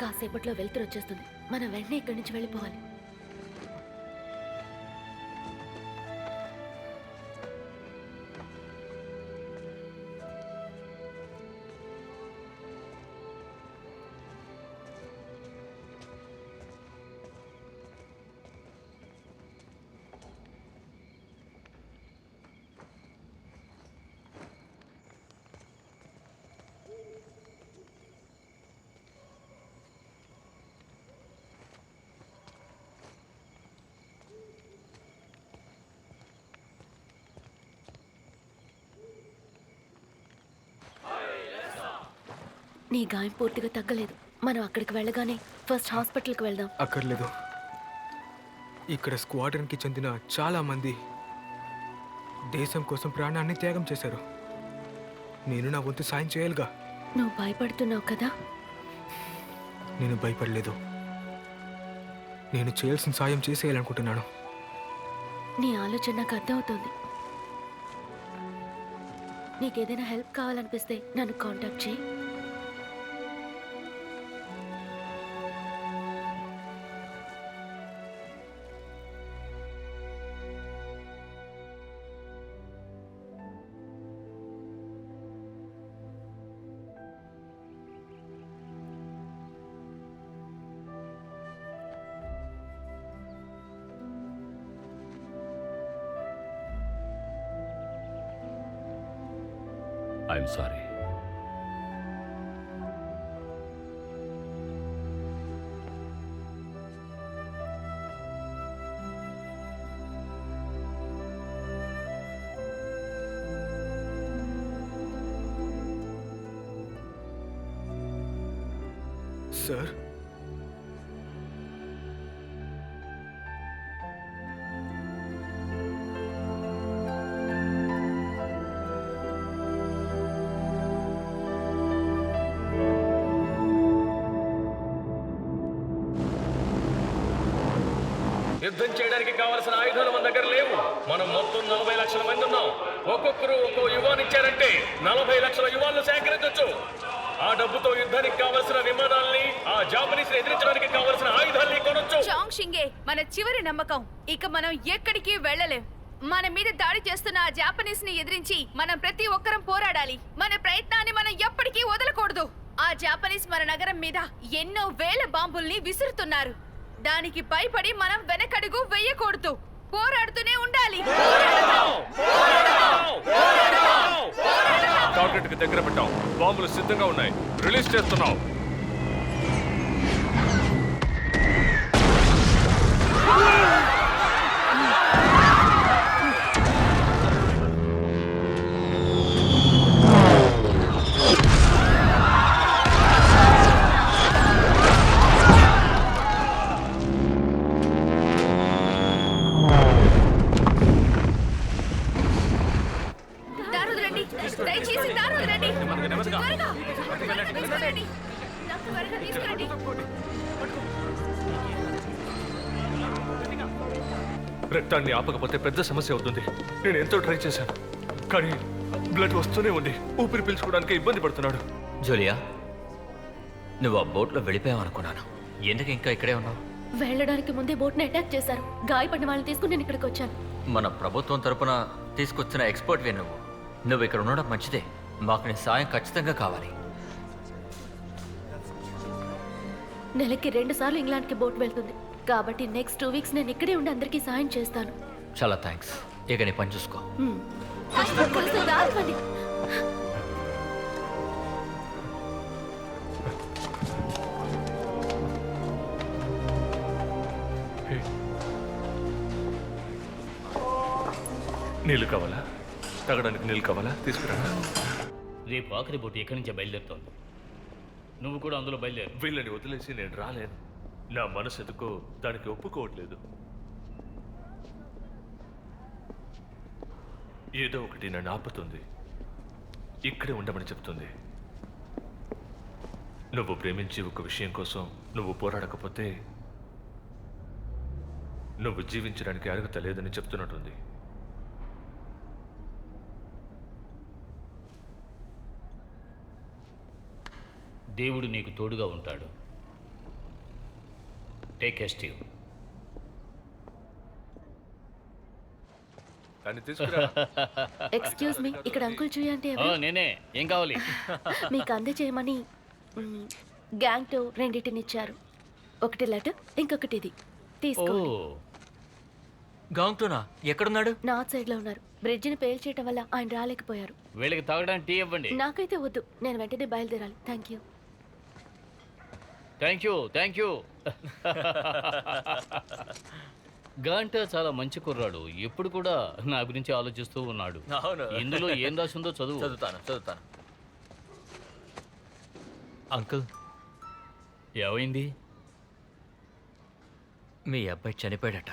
కాసేపట్లో వెళ్తురు వచ్చేస్తుంది. మనం వెంటనే ఇక్కడి నుంచి వెళ్ళిపోవాలి. నీ గాయం పూర్తిగా తగ్గలేదు. మనం అక్కడికి వెళ్ళగానే ఫస్ట్ హాస్పిటల్కి వెళ్దాం. అక్కర్లేదు. ఇక్కడ స్క్వాడ్రన్కి చెందిన చాలా మంది దేశం కోసం ప్రాణాన్ని త్యాగం చేశారు. నేను నా వంతు సాయం చేయాలిగా. నువ్వు భయపడుతున్నావు కదా? నేను భయపడలేదు. నేను చేయాల్సిన సాయం చేసేయాలనుకుంటున్నాను. నీ ఆలోచన నాకు అర్థమవుతుంది. నీకేదైనా హెల్ప్ కావాలనిపిస్తే నన్ను కాంటాక్ట్ చేయి. I'm sorry. సార్, యుద్ధం చేయడానికి కావాల్సిన ఆయుధాలు మన దగ్గర లేవు. మనం మొత్తం 40 లక్షల మంది ఉన్నాం. ఒక్కొక్కరు ఒక్కో యువాన్ ఇచ్చారంటే 40 లక్షల యువాన్లు సేకరించవచ్చు. ఆ డబ్బుతో యుద్ధానికి కావాల్సిన విమానాల్ని, ఆ జాపనీస్ ఎదిరించడానికి కావాల్సిన ఆయుధాల్ని కొనొచ్చు. చాంగ్ షింగే మన చివరి నమ్మకం. ఇక మనం ఎక్కడికి వెళ్ళలేం. మన మీద దాడి చేస్తున్న ఆ జాపనీస్ ని ఎదిరించి మనం ప్రతి ఒక్కరం పోరాడాలి. మన ప్రయత్నాన్ని మనం ఎప్పటికీ వదలకూడదు. ఆ జాపనీస్ మన నగరం మీద ఎన్నో వేల బాంబుల్ని విసురుతున్నారు. దానికి భయపడి మనం వెనకడుగు వెయ్యకూడదు. పోరాడుతూనే ఉండాలి. టార్గెట్ కి దగ్గర పెట్టాం. బాంబులు సిద్ధంగా ఉన్నాయి. రిలీజ్ చేస్తున్నాం. దారుదులండి, దయచేసి దారుదులండి. త్వరగా, తీసుకురండి. త్వరగా తీసుకురండి. రక్తాన్ని ఆపకపోతే పెద్ద సమస్య అవుతుంది. నేను ఎంతో ట్రై చేశాను, కానీ బ్లడ్ వస్తూనే ఉంది. ఊపిరి పీల్చుకోవడానికి ఇబ్బంది పడుతున్నాడు. జూలియా, నువ్వు ఆ బోట్లో వెళ్ళిపోయావనుకున్నాను. ఎందుకు ఇంకా ఇక్కడే ఉన్నావు? వెళ్ళడానికి ముందే బోట్ని అటాక్ చేశారు. గాయపడిన వాళ్ళని తీసుకుని నేను ఇక్కడికి వచ్చాను. మన ప్రభుత్వం తరపున తీసుకొచ్చిన ఎక్స్పర్ట్ వే నువ్వు ఇక్కడ ఉండడం మంచిదే. మాకు నీ సాయం ఖచ్చితంగా కావాలి. నెలకి 2 సార్లు ఇంగ్లాండ్కి బోట్ వెళ్తుంది. కాబట్టి నెక్స్ట్ 2 వీక్స్ నేను ఇక్కడే ఉండి అందరికీ సాయం చేస్తాను. చాలా థ్యాంక్స్. ఇక నీ పని చూసుకో. కాస్త దారి ఇవ్వండి. నీళ్ళు కావాలా? తాగడానికి నీళ్ళు కావాలా? తీసుకురా. రేపు ఆఖరి బోటు ఎక్కడి నుంచే బయలుదేరుతోంది. నువ్వు కూడా అందులో బయలుదేరు. వీళ్ళని వదిలేసి నేను రాలేను. నా మనసు ఎందుకో దానికి ఒప్పుకోవట్లేదు. ఏదో ఒకటి నన్ను ఆపుతుంది. ఇక్కడే ఉండమని చెప్తుంది. నువ్వు ప్రేమించి ఒక విషయం కోసం నువ్వు పోరాడకపోతే నువ్వు జీవించడానికి అర్హత లేదని చెప్తున్నట్టుంది. దేవుడు నీకు తోడుగా ఉంటాడు. Take care Steve. కానీ తీసుకురా. ఎక్స్క్యూజ్ మీ, ఇక్కడ అంకుల్ చూయ అంటే ఎవరు? నేనే. ఏం కావాలి? మీకు అందజేయమని గ్యాంగ్తో 2 ఇచ్చారు. ఒకటి లెటర్, ఇంకొకటి ఇది తీసుకోండి. గాంగ్టోనా? ఎక్కడున్నాడు? నార్త్ సైడ్ లో ఉన్నారు. బ్రిడ్జిని పేల్చేయటం వల్ల ఆయన రాలేకపోయారు. వీళ్ళకి తాగడానికి టీ ఇవ్వండి. నాకైతే వద్దు, నేను వెంటనే బయలుదేరాలి. Thank you. Thank you, thank you. గాంటా చాలా మంచి కుర్రాడు. ఎప్పుడు కూడా నా గురించి ఆలోచిస్తూ ఉన్నాడు. అవును. ఇందులో ఏం రాసిందో చదువు. చదువుతాను. అంకుల్, ఏమైంది? మీ అబ్బాయి చనిపోయాడట.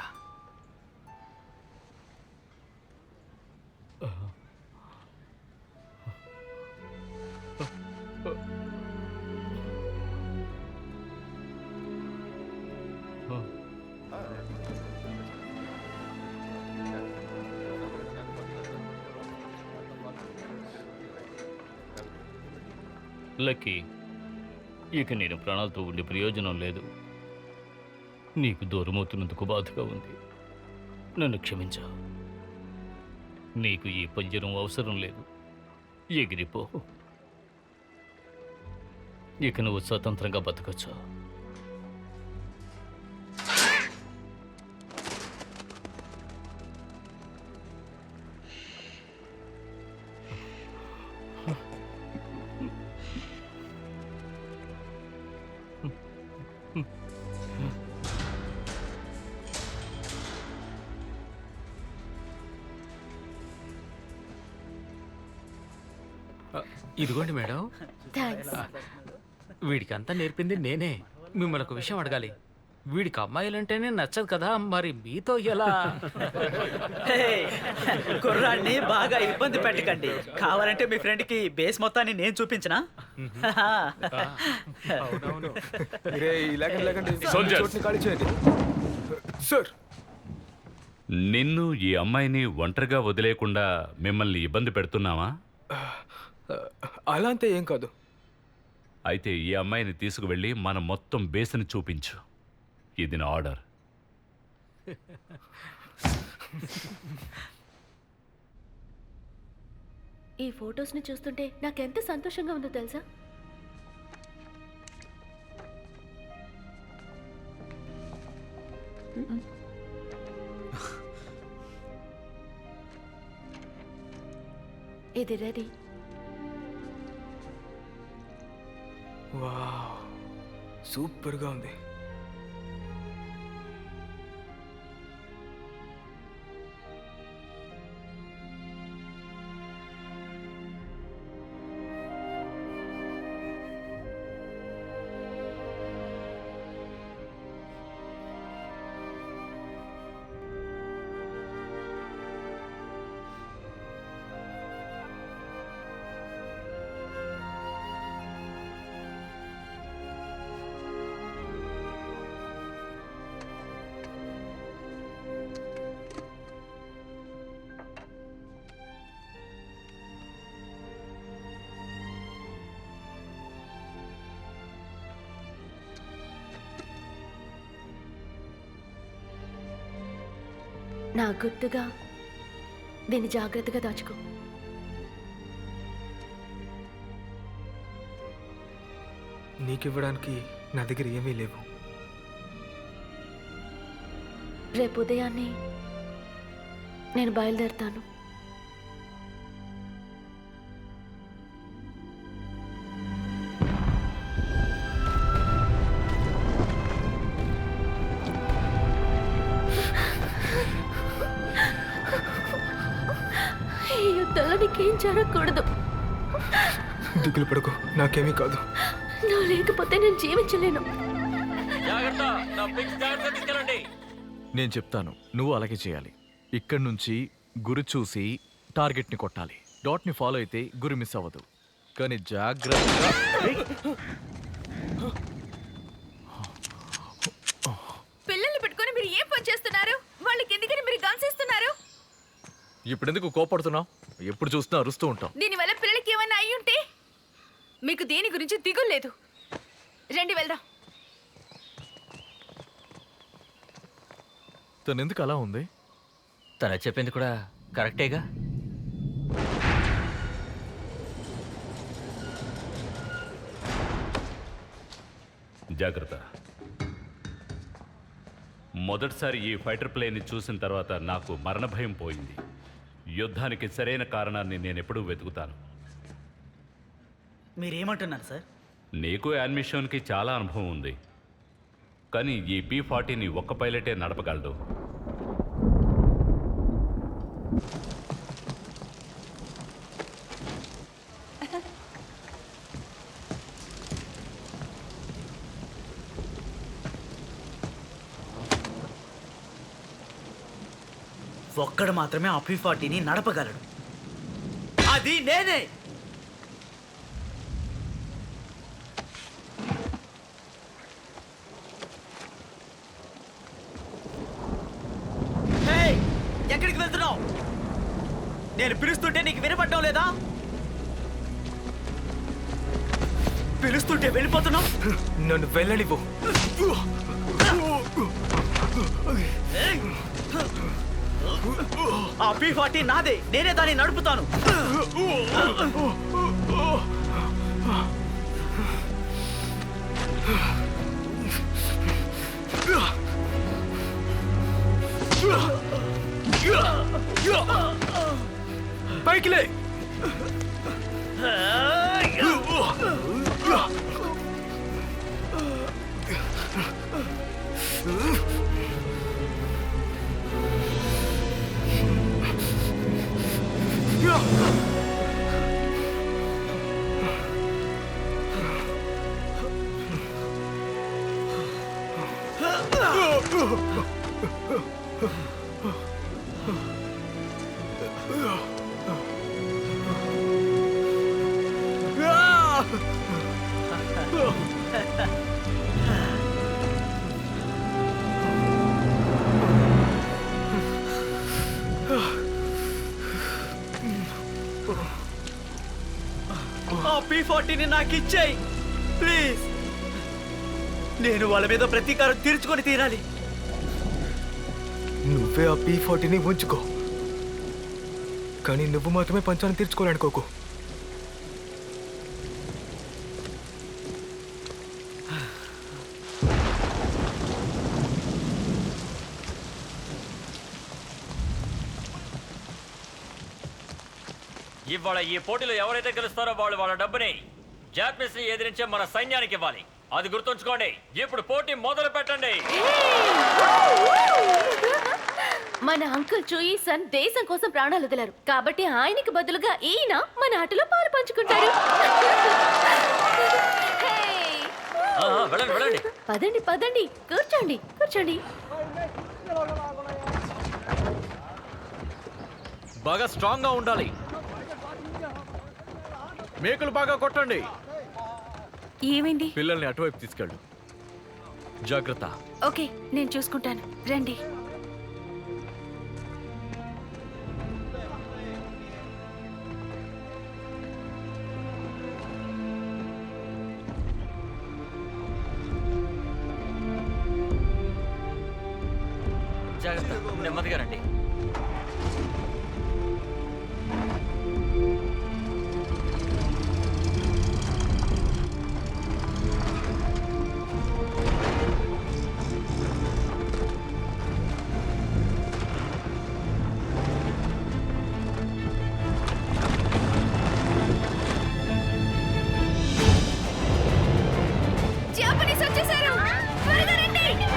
లక్కీ, ఇక నేను ప్రాణాలతో ఉండే ప్రయోజనం లేదు. నీకు దూరమవుతున్నందుకు బాధగా ఉంది. నన్ను క్షమించు. నీకు ఈ పంజరం అవసరం లేదు. ఎగిరిపో. ఇక నువ్వు స్వతంత్రంగా బతకచ్చు. ఇదిగోండి మేడం, థ్యాంక్స్. వీడికి అంతా నేర్పింది నేనే. మిమ్మల్ని ఒక విషయం అడగాలి. వీడికి అమ్మాయిలంటేనే నచ్చదు కదా, మరి మీతో ఎలా? హే, కుర్రాడిని బాగా ఇబ్బంది పెట్టకండి. కావాలంటే మీ ఫ్రెండ్ కి బేస్ మొత్తాన్ని నేను చూపించనా? అవునవును. రే, ఇలాగండి Soldiers. చోటుని ఖాళీ చేయండి. సార్, నిన్ను ఈ అమ్మాయిని ఒంటరిగా వదిలేయకుండా మిమ్మల్ని ఇబ్బంది పెడుతున్నావా? అలా అంతే ఏం కాదు. అయితే ఈ అమ్మాయిని తీసుకువెళ్ళి మన మొత్తం బేస్ని చూపించు. ఇది నా ఆర్డర్. ఈ ఫొటోస్ని చూస్తుంటే నాకెంత సంతోషంగా ఉందో తెలుసా? ఇది రెడీ. వావ్, సూపర్గా ఉంది. నా గుర్తుగా దీన్ని జాగ్రత్తగా దాచుకో. నీకివ్వడానికి నా దగ్గర ఏమీ లేవు. రేపు ఉదయాన్నే నేను బయలుదేరుతాను. ఈ యుద్ధంలో నీకేం జరగకూడదు. దిగులు పడకు, నాకేమీ కాదు. నువ్వు లేకపోతే నేను జీవించలేను. నేను చెప్తాను, నువ్వు అలాగే చేయాలి. ఇక్కడి నుంచి గురి చూసి టార్గెట్ని కొట్టాలి. డాట్ని ఫాలో అయితే గురి మిస్ అవ్వదు. కానీ జాగ్రత్తగా. పిల్లల్ని పెట్టుకొని మీరు ఏం పని చేస్తున్నారు? వాళ్ళకి ఎందుకని మీరు గన్స్ ఇస్తున్నారు? ఇప్పుడెందుకు కోపడుతున్నావు? ఎప్పుడు చూసినా అరుస్తూ ఉంటాం. దీనివల్ల పిల్లలకి ఏమైనా అయ్యి ఉంటే మీకు దేని గురించి దిగులు లేదు. రండి వెళ్దాం. తను ఎందుకు అలా ఉంది? తన చెప్పింది కూడా కరెక్టేగా. జాగ్రత్త. మొదటిసారి ఈ ఫైటర్ ప్లేన్ని చూసిన తర్వాత నాకు మరణ భయం పోయింది. యుద్ధానికి సరైన కారణాన్ని నేను ఎప్పుడూ వెతుకుతాను. మీరేమంటున్నారు సార్? నీకు యానిమేషన్కి చాలా అనుభవం ఉంది, కానీ ఈ P-40ని ఒక్క పైలటే నడపగలడు. ఒక్కడు మాత్రమే ఆ P40ని నడపగలడు. అది నేనే. హేయ్, ఎక్కడికి వెళ్తున్నావు? నేను పిలుస్తుంటే నీకు వినపడటం లేదా? పిలుస్తుంటే వెళ్ళిపోతున్నావు. నన్ను వెళ్ళనివ్వు. ఆ P40 నాదే, నేనే దాన్ని నడుపుతాను. పైకి లే. ఆ P40ని నాకు ఇచ్చేయి ప్లీజ్. నేను వాళ్ళ మీద ప్రతీకారం తీర్చుకొని తీరాలి. నువ్వే ఆ P40ని ఉంచుకో, కానీ నువ్వు మాత్రమే పంచాన్ని తీర్చుకోవాలనుకోకు. ఇవాళ ఈ పోటీలో ఎవరైతే గెలుస్తారో వాళ్ళు వాళ్ళ డబ్బుని జాపనీస్ ని ఎదిరించే మన సైన్యానికి ఇవ్వాలి. అది గుర్తుంచుకోండి. ఇప్పుడు పోటీ మొదలు పెట్టండి. మన అంకుల్ చూయి సన్ దేశం కోసం ప్రాణాలు వదిలారు కాబట్టి ఆయనకి బదులుగా ఈయన మన ఆటలో పాలు పంచుకుంటారు. వెళ్ళండి వెళ్ళండి. పదండి పదండి, కూర్చోండి కూర్చోండి. బాగా స్ట్రాంగ్ గా ఉండాలి. మేకులు బాగా కొట్టండి. ఏమైంది? పిల్లల్ని అటువైపు తీసుకెళ్ళు. జాగ్రత్త. ఓకే, నేను చూసుకుంటాను. రండి. జాగ్రత్త, నెమ్మదిగా రండి. జాపనీస్ వచ్చేసారు. త్వరగా రండి, రండి.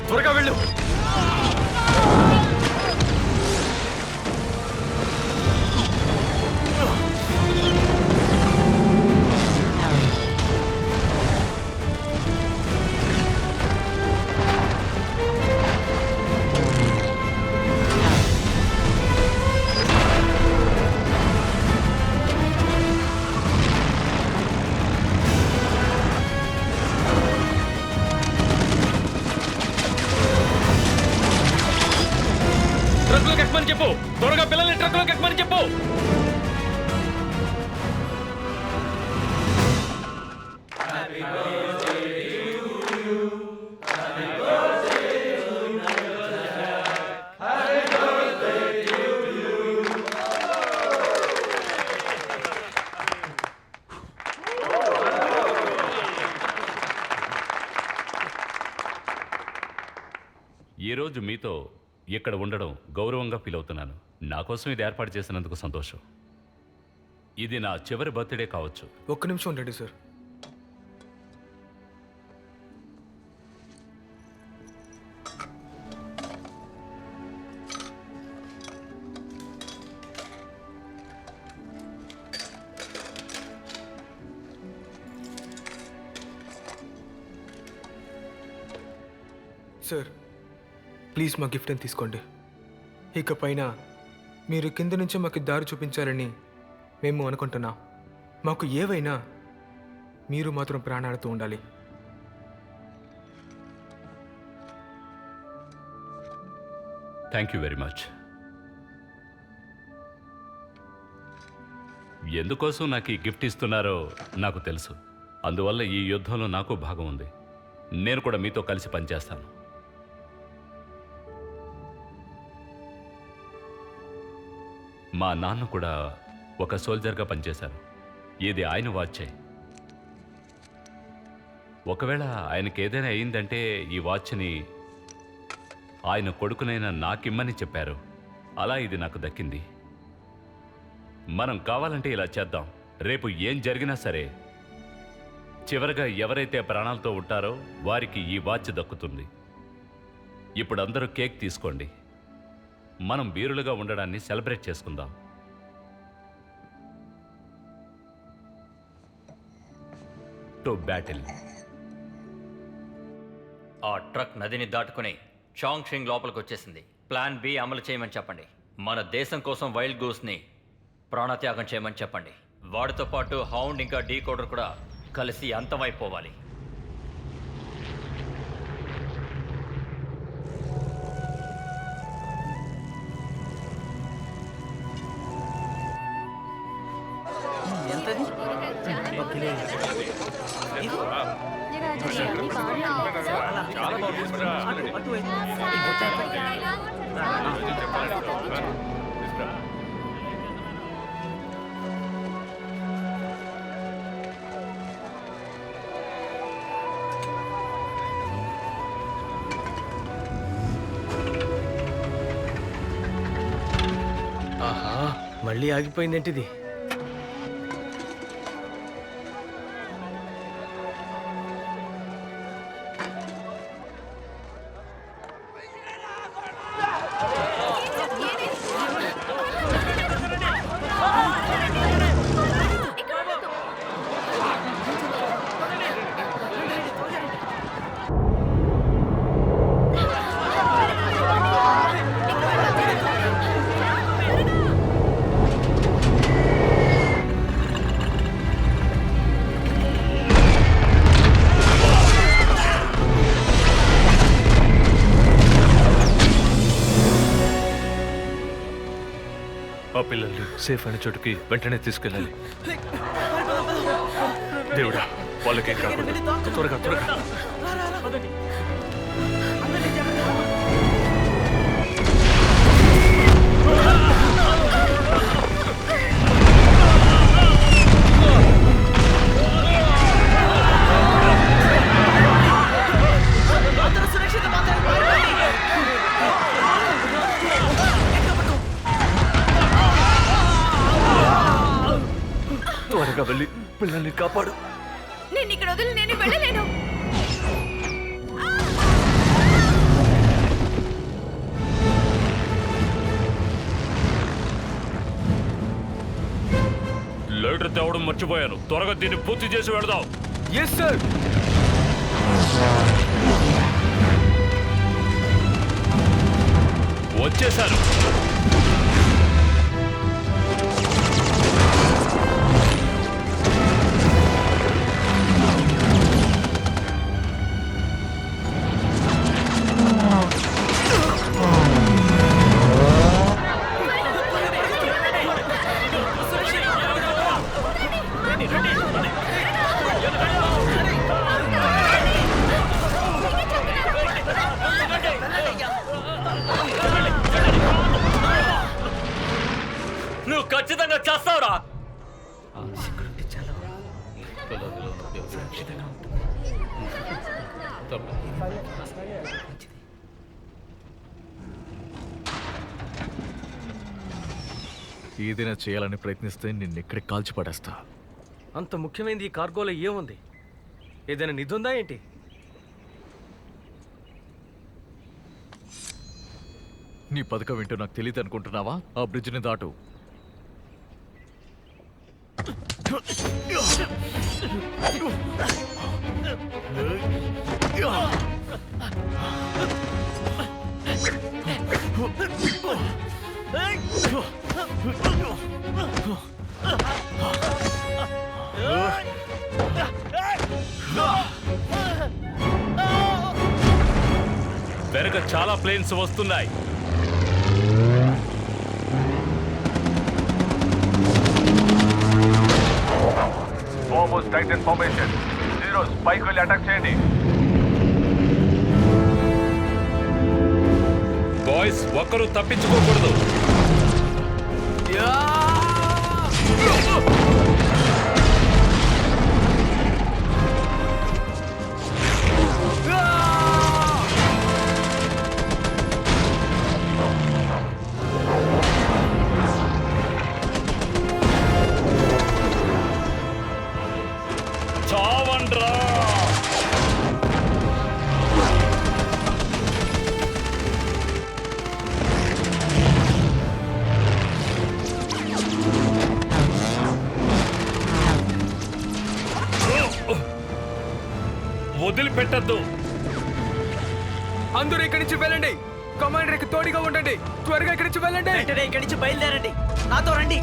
త్వరగా వెళ్ళు. ట్రక్కులోకి ఎక్కమని చెప్పు. త్వరగా పిల్లల్ని ట్రక్కులోకి ఎక్కమని చెప్పు. ఈరోజు మీతో ఇక్కడ ఉండడం గౌరవంగా ఫీల్ అవుతున్నాను. నా కోసం ఇది ఏర్పాటు చేసినందుకు సంతోషం. ఇది నా చివరి బర్త్డే కావచ్చు. ఒక్క నిమిషం ఉండండి సార్. సార్, ప్లీజ్ మా గిఫ్ట్ని తీసుకోండి. ఇక పైన మీరు కింద నుంచి మాకు దారి చూపించాలని మేము అనుకుంటున్నాం. మాకు ఏవైనా మీరు మాత్రం ప్రాణాలతో ఉండాలి. Thank you very much. ఎందుకోసం నాకు ఈ గిఫ్ట్ ఇస్తున్నారో నాకు తెలుసు. అందువల్ల ఈ యుద్ధంలో నాకు భాగం ఉంది. నేను కూడా మీతో కలిసి పనిచేస్తాను. మా నాన్న కూడా ఒక సోల్జర్గా పనిచేశారు. ఇది ఆయన వాచే. ఒకవేళ ఆయనకి ఏదైనా అయిందంటే ఈ వాచ్ని ఆయన కొడుకునైనా నాకిమ్మని చెప్పారు. అలా ఇది నాకు దక్కింది. మనం కావాలంటే ఇలా చేద్దాం. రేపు ఏం జరిగినా సరే చివరగా ఎవరైతే ప్రాణాలతో ఉంటారో వారికి ఈ వాచ్ దక్కుతుంది. ఇప్పుడు అందరూ కేక్ తీసుకోండి. మనం వీరులుగా ఉండడాన్ని సెలబ్రేట్ చేసుకుందాం. To battle. ఆ ట్రక్ నదిని దాటుకుని చాంగ్ షింగ్ లోపలికి వచ్చేసింది. ప్లాన్ బి అమలు చేయమని చెప్పండి. మన దేశం కోసం వైల్డ్ గూస్ని ప్రాణత్యాగం చేయమని చెప్పండి. వాడితో పాటు హౌండ్ ఇంకా డీకోడర్ కూడా కలిసి అంతమైపోవాలి. ఆహా, మళ్ళీ ఆగిపోయిందేంటిది? ఆ పిల్లల్ని సేఫ్ అయిన చోటుకి వెంటనే తీసుకెళ్ళాలి. దేవుడా, వాళ్ళకేం కాకుండా త్వరగా త్వరగా. త్వరగా వెళ్ళి పిల్లల్ని కాపాడు. నేను ఇక్కడ వదిలి నేను వెళ్ళలేను. లైటర్ తేవడం మర్చిపోయాను. త్వరగా దీన్ని పూర్తి చేసి వెళదాం. Yes sir. వచ్చేశాను. నువ్వు ఖచ్చితంగా చేస్తావురా. ఏదైనా చేయాలని ప్రయత్నిస్తే నిన్నెక్కడికి కాల్చి పడేస్తా. అంత ముఖ్యమైనది ఈ కార్గోలో ఏముంది? ఏదైనా నిధి ఉందా ఏంటి? నీ పథకం ఏంటో నాకు తెలియదు అనుకుంటున్నావా? ఆ బ్రిడ్జ్ని దాటు. వెనక చాలా ప్లేన్స్ వస్తున్నాయి. Foremost Titan formation. జీరోస్ పైకి వెళ్ళి అటాక్ చేయండి. బాయ్స్ ఒక్కరు తప్పించుకోకూడదు. చావండ్రా. వదిలిపెట్టద్దు. అందరూ ఇక్కడి నుంచి వెళ్ళండి. కమాండర్ కి తోడుగా ఉండండి. త్వరగా ఇక్కడి నుంచి వెళ్ళండి. వెంటనే ఇక్కడి నుంచి బయలుదేరండి. నాతో రండి.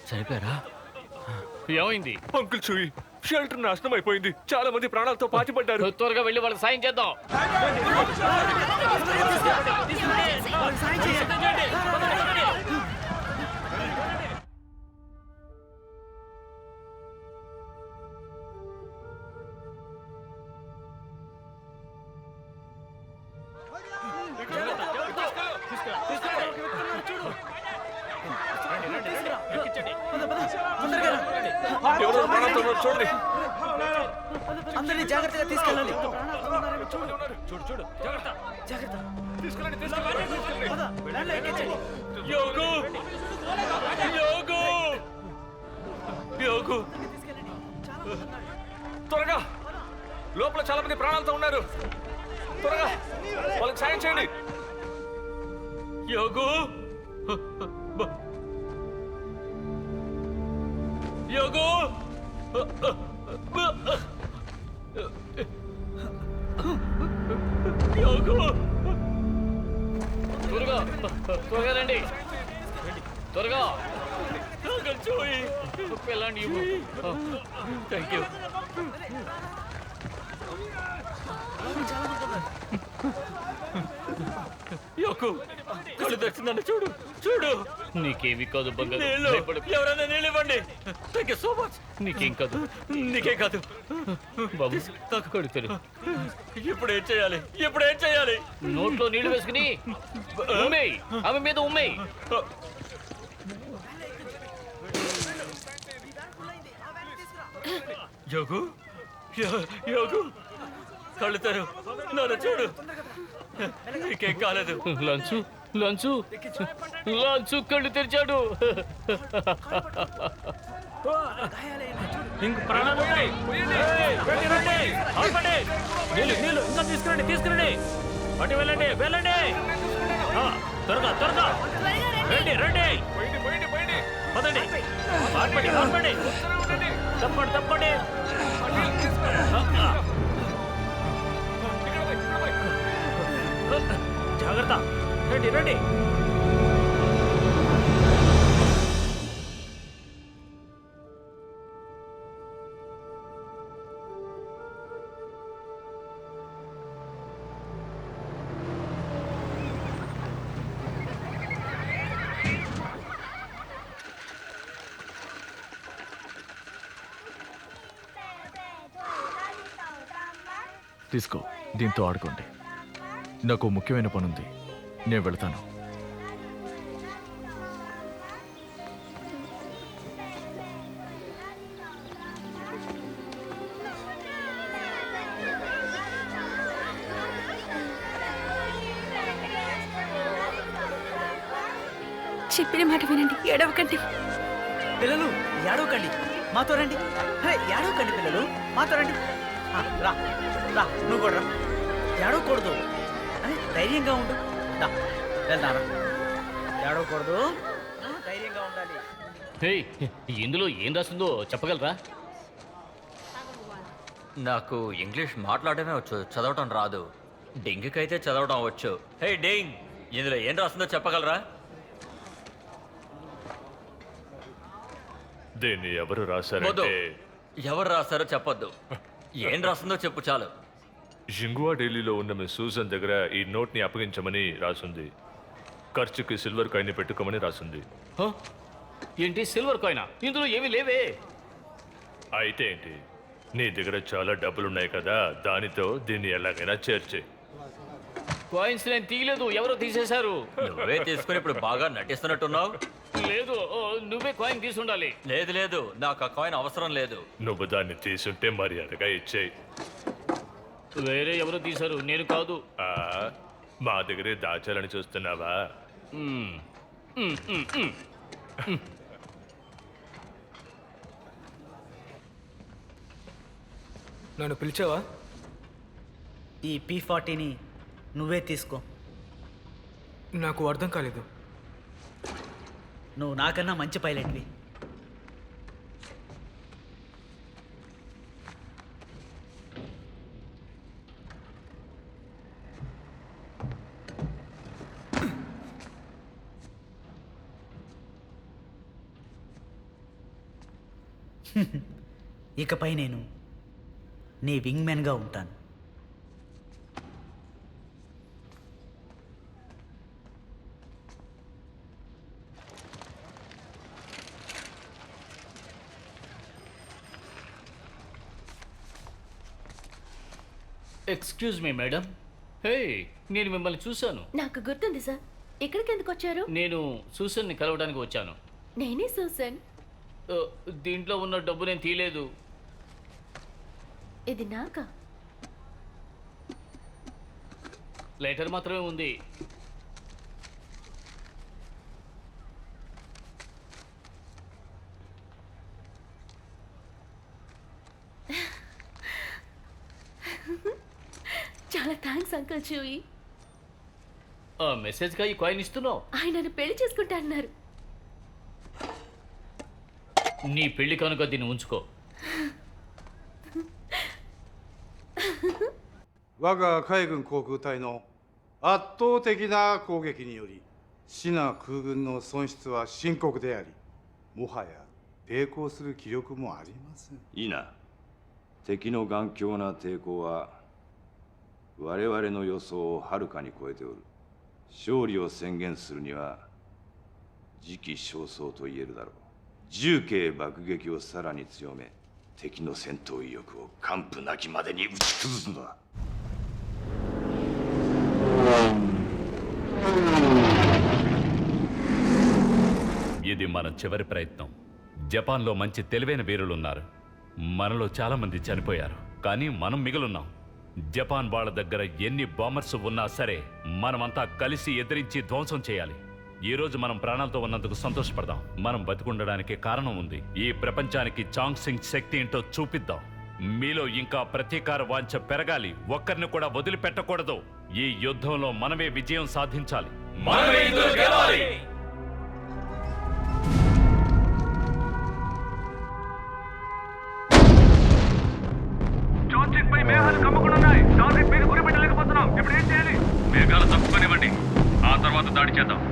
చనిపోయారా? ఏమైంది? అంకుల్ చూయి, షెల్టర్ నాశనం అయిపోయింది. చాలా మంది ప్రాణాలతో పాతిపడ్డారు. త్వరగా వెళ్ళి వాళ్ళకి సాయం చేద్దాం. ఎవరో ప్రాణాలతో ఉన్నారు, చూడండి. అందరినీ జాగ్రత్తగా తీసుకెళ్ళాలి. చూడు జాగ్రత్త. తీసుకెళ్ళండి. వ్యాన్లో ఎక్కించండి. యోగు, యోగు, యోగు, త్వరగా. లోపల చాలా మంది ప్రాణాలతో ఉన్నారు. త్వరగా వాళ్ళకి సాయం చేయండి. యోగు, యోగు, యోగు, త్వరగా రండి. త్వరగా చూయి. వెళ్ళండి. Thank you. యోగు, కళ్ళు తెరిచి నన్ను చూడు చూడు. నీకేమి కాదు బంగారు, నీళ్ళు భయపడకు. ఎవరైనా నీళ్ళు ఇవ్వండి. Thank you so much. నీకేం కాదు. నీకే కాదు. బాబు కళ్ళు తెరు. ఇప్పుడు ఏం చేయాలి? ఇప్పుడు ఏం చేయాలి? నోట్లో నీళ్లు వేసుకుని ఉమ్మేయ్, ఆమె మీద ఉమ్మేయ్. యోగు యోగు కళ్ళు తెరు, నన్ను చూడు. నీకేం కాలేదు. లంచు లంచు లంచు కళ్ళు తెరిచాడు. ఇంక ప్రాణాలు ఉన్నాయి. రండి, రండి, ఆపండి. నీళ్ళు ఇంకా తీసుకురండి. అటు వెళ్ళండి. ఆ, త్వరగా రండి. పదండి. ఆపండి. తప్పండి. జాగ్రత్త. రండి. తీసుకో, దీంతో ఆడుకోండి. నాకు ముఖ్యమైన పని ఉంది, నేను వెళ్తాను. చెప్పిన మాట వినండి, ఏడవకండి. పిల్లలు ఏడవకండి, మాతో రండి. ఏడవకండి పిల్లలు, మాతో రండి. రా నువ్వు కూడా రా. ఏడవకూడదు, ధైర్యంగా ఉండు. వెళ్తారా? ఏడవకూడదు, ధైర్యంగా ఉండాలి. హేయ్, ఇందులో ఏం రాసిందో చెప్పగలరా? నాకు ఇంగ్లీష్ మాట్లాడమే వచ్చు, చదవటం రాదు. డింగికైతే చదవడం వచ్చు. హే డింగ్, ఇందులో ఏం రాసిందో చెప్పగలరా? దీన్ని ఎవరు వద్దు. రాశారంటే ఎవరు రాశారో చెప్పొద్దు. ఏం రాసిందో చెప్పు చాలు. జింగువా ఢిల్లీలో ఉన్న మిస్ సూజన్ దగ్గర ఈ నోట్ని అప్పగించమని రాసుంది. ఖర్చుకి సిల్వర్ కాయిన్ పెట్టుకోమని రాసుంది. హ? ఏంటి సిల్వర్ కాయినా? ఇందులో ఏమీ లేవే. అయితే ఏంటి, నీ దగ్గర చాలా డబ్బులున్నాయి కదా, దానితో దీన్ని ఎలాగైనా చేర్చే. కాయిన్స్ నేను తీయలేదు, ఎవరో తీసేశారు. నువ్వే తీసుకుని ఇప్పుడు బాగా నటిస్తున్నట్టున్నావు. లేదు, నువ్వే కాయిన్ తీసుండాలి. లేదు, నాకు ఆ కాయిన్ అవసరం లేదు. నువ్వు దాన్ని తీసుంటే మర్యాదగా ఇచ్చేయి. వేరే ఎవరో తీశారు, నేను కాదు. మా దగ్గరే దాచాలని చూస్తున్నావా? నన్ను పిలిచావా? ఈ P40ని నువ్వే తీసుకో. నాకు అర్థం కాలేదు. నువ్వు నాకన్నా మంచి పైలట్వి. ఇకపై నేను నీ వింగ్మెన్గా ఉంటాను. Excuse me madam. హే, నేను మిమ్మల్ని చూశాను. నాకు గుర్తుంది సార్. ఇక్కడికి ఎందుకు వచ్చారు? నేను సూసన్ని కలవడానికి వచ్చాను. నేనే సూసన్. దీంట్లో ఉన్న డబ్బు నేను తీయలేదు. ఇది నాకా? లెటర్ మాత్రమే ఉంది. చాలా థ్యాంక్స్ అంకుల్ చూయి. ఆ మెసేజ్గా ఈ కాయిన్ ఇస్తున్నావు. ఆయన నన్ను పెళ్లి చేసుకుంటా అన్నారు. నీ పెళ్లి కనుక దీన్ని ఉంచుకో. 我が海軍航空隊の圧倒的な攻撃によりシナ空軍の損失は深刻であり、もはや抵抗する気力もありません。いいな。敵の頑強な抵抗は我々の予想をはるかに超えておる。勝利を宣言するには時期尚早と言えるだろう。重慶爆撃をさらに強め、敵の戦闘意欲を完膚なきまでに打ち崩すのだ。ఇది మన చివరి ప్రయత్నం. జపాన్లో మంచి తెలివైన వీరులున్నారు. మనలో చాలా మంది చనిపోయారు, కానీ మనం మిగిలిన్నాం. జపాన్ వాళ్ళ దగ్గర ఎన్ని బాంబర్స్ ఉన్నా సరే మనమంతా కలిసి ఎదిరించి ధ్వంసం చేయాలి. ఈ రోజు మనం ప్రాణాలతో ఉన్నందుకు సంతోషపడదాం. మనం బతికుండడానికి కారణం ఉంది. ఈ ప్రపంచానికి చాంగ్ సింగ్ శక్తి ఏంటో చూపిద్దాం. మీలో ఇంకా ప్రతీకార వాంఛ పెరగాలి. ఒక్కరిని కూడా వదిలిపెట్టకూడదు. ఈ యుద్ధంలో మనమే విజయం సాధించాలి. మనమే గెలవాలి. మేఘాలు కమ్ముకున్నాయి. టార్గెట్ మీద గురి పెట్టలేకపోతున్నాం. ఇప్పుడు ఏం చేయాలి? మేఘాలు తప్పుకొనివ్వండి, ఆ తర్వాత దాడి చేద్దాం.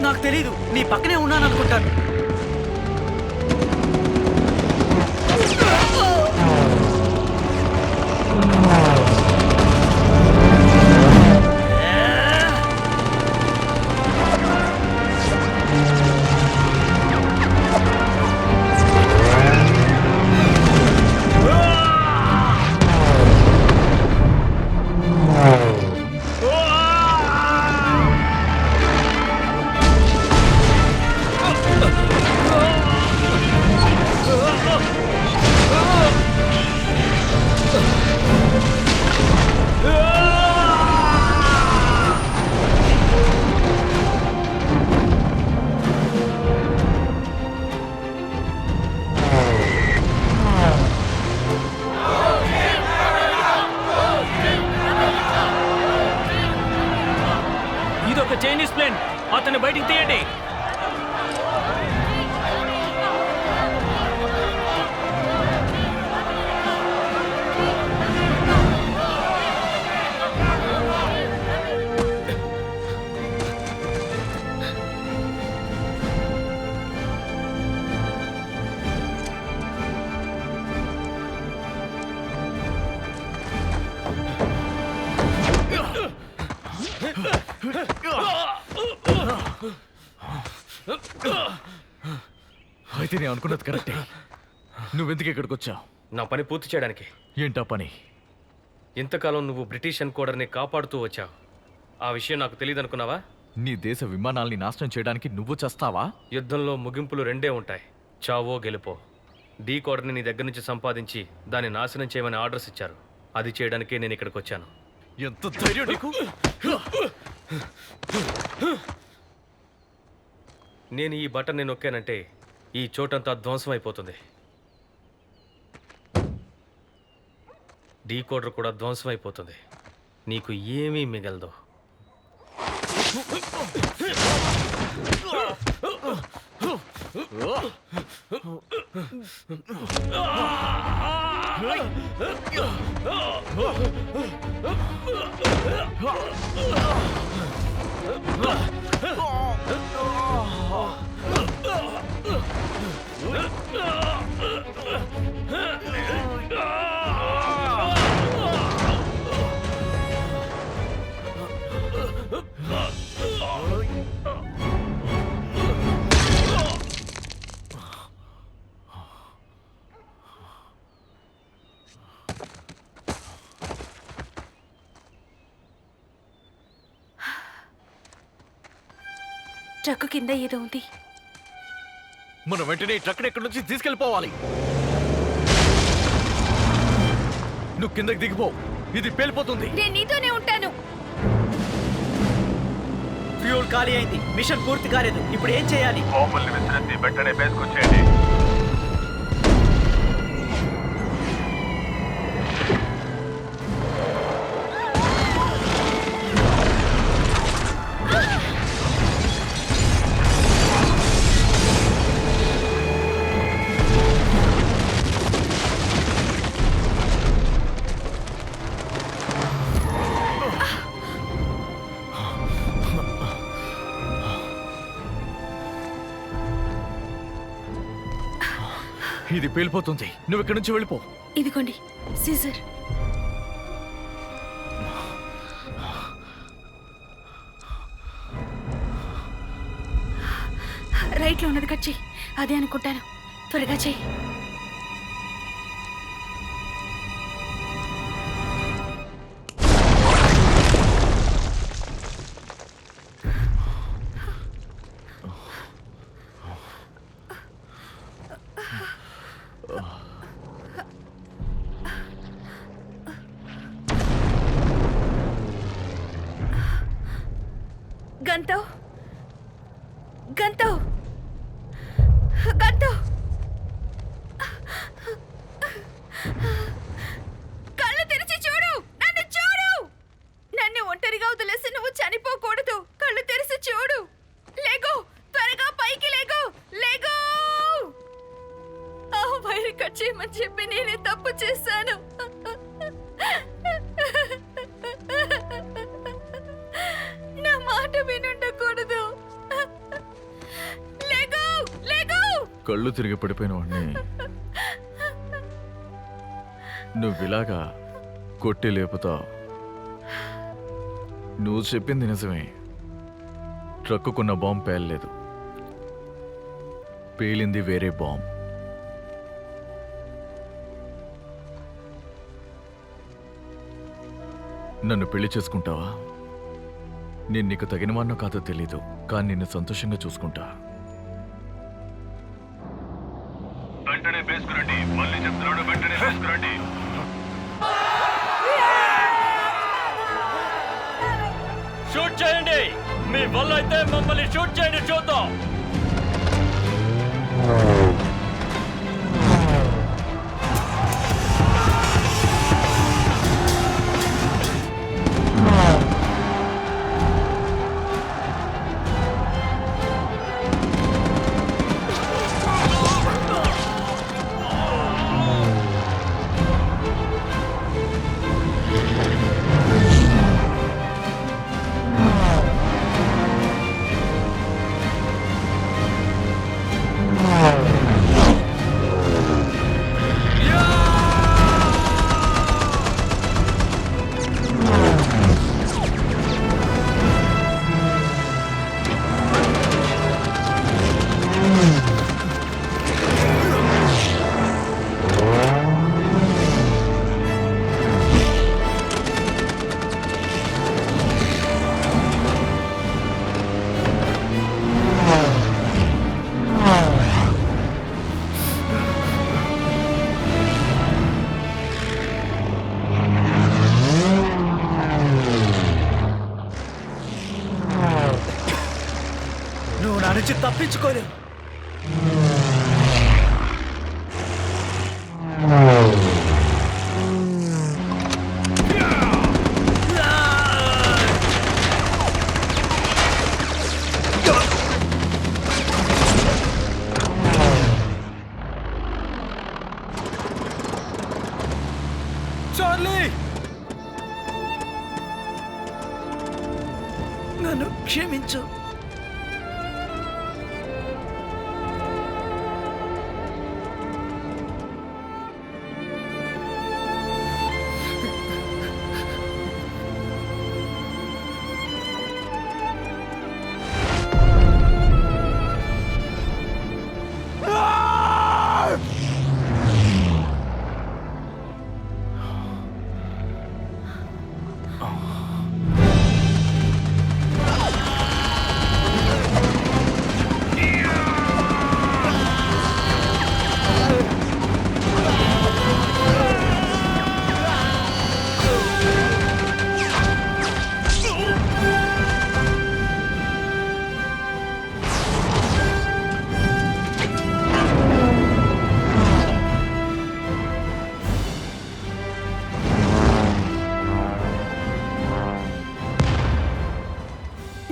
నాకు తెలీదు, నీ పక్కనే ఉన్నాను అనుకుంటాను. చైనీస్ ప్లేన్, అతన్ని బయటికి తీయండి. అయితే నేను అనుకున్నది కరెక్టే. నువ్వెందుకు ఇక్కడికి వచ్చావు? నా పని పూర్తి చేయడానికి. ఏంటా పని? ఇంతకాలం నువ్వు బ్రిటిష్ ఎన్కోడర్ని కాపాడుతూ వచ్చావు. ఆ విషయం నాకు తెలియదు అనుకున్నావా? నీ దేశ విమానాల్ని నాశనం చేయడానికి నువ్వు చేస్తావా? యుద్ధంలో ముగింపులు రెండే ఉంటాయి, చావో గెలుపో. డీ కోడర్ని నీ దగ్గర నుంచి సంపాదించి దాన్ని నాశనం చేయమని ఆర్డర్స్ ఇచ్చారు. అది చేయడానికే నేను ఇక్కడికి వచ్చాను. ఎంత ధైర్యం నీకు! నేను ఈ బటన్ని నొక్కానంటే ఈ చోటంతా ధ్వంసం అయిపోతుంది. డీకోడర్ కూడా ధ్వంసం అయిపోతుంది. నీకు ఏమీ మిగలదు. ట్రక్కు కింద ఏదో ఉంది. మనం వెంటనే ట్రక్ ఎక్కడి నుంచి తీసుకెళ్ళిపోవాలి. నువ్వు కిందకి దిగిపో, ఇది పేలిపోతుంది. నేను నీతోనే ఉంటాను. ఫ్యూల్ ఖాళీ అయింది, మిషన్ పూర్తి కాలేదు. ఇప్పుడు ఏం చేయాలి? బాంబుల్ని విసిరేసి వెంటనే బేసుకొచ్చేయండి. ఇది పేలిపోతుంది. నువ్వు ఇక్కడి నుంచి వెళ్ళిపో. ఇదిగోండి సీజర్. రైట్లో ఉన్నది కట్ చెయ్యి. అదే అనుకుంటాను. త్వరగా చెయ్యి. గంతో గంతో గంతో కళ్ళు తెరిచి చూడు. నన్ను చూడు. నన్ను ఒంటరిగా వదిలేసి నువ్వు చనిపోకూడదు. కళ్ళు తెరిచి చూడు. లేగో, త్వరగా పైకి లేగో. లేగో. ఆ వైర్ కట్ చేయమని చెప్పి నేనే తప్పు చేశాను. నా మాట వినుండకూడదు. లేగో, లేగో. కళ్ళు తిరిగి పడిపోయిన వాడిని నువ్విలాగా కొట్టి లేపుతావు. నువ్వు చెప్పింది నిజమే. ట్రక్కుకున్న బాంబు పేలలేదు. పేలింది వేరే బాంబు. నన్ను పెళ్లి చేసుకుంటావా? నేను నీకు తగిన వాడినో కాదో తెలీదు, కానీ నిన్ను సంతోషంగా చూసుకుంటా. వెంటనే బేసుకురండి. మళ్ళీ చెప్తున్నాడు, వెంటనే బేసుకురండి. షూట్ చేయండి. మీ వల్ల అయితే మమ్మల్ని షూట్ చేయండి, చూద్దాం. నువ్వు నా నుంచి తప్పించుకోలేవు. చార్లీ, నన్ను క్షమించు.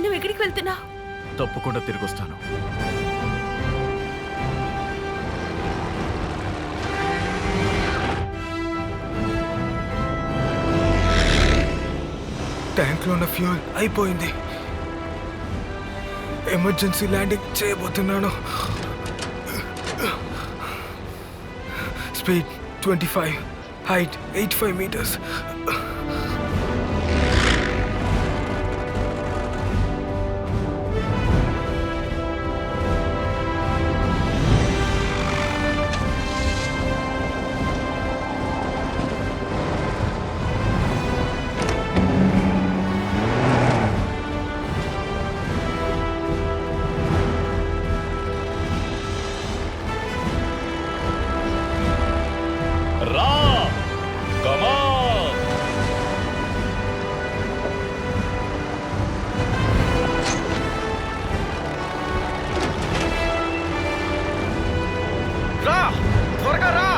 నువ్వు ఎక్కడికి వెళ్తున్నావు? తప్పకుండా తిరిగి వస్తాను. ట్యాంక్లో ఉన్న ఫ్యూల్ అయిపోయింది. ఎమర్జెన్సీ ల్యాండింగ్ చేయబోతున్నాను. Speed 25. Height 85 meters. రా కమాన్ రా త్వరగా రా.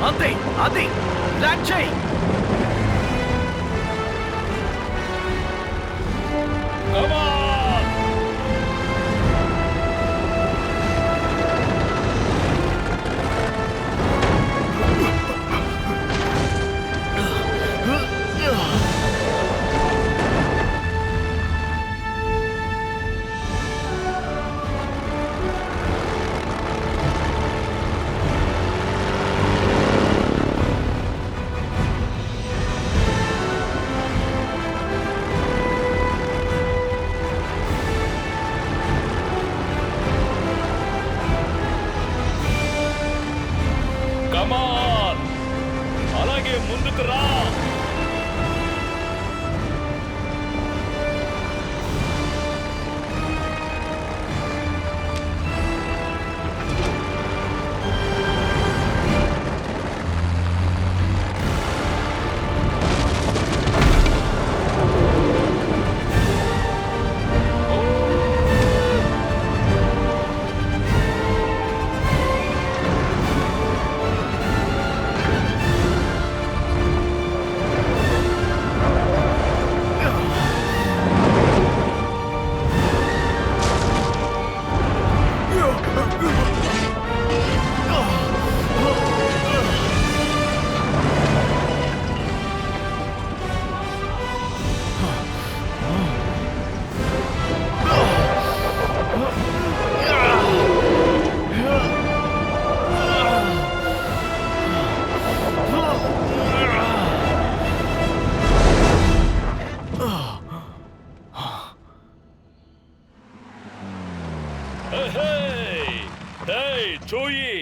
అంతే అది ల్యాండ్ చేయి. కమాన్ కమాన్ అలాగే ముందుకు రా. చూయి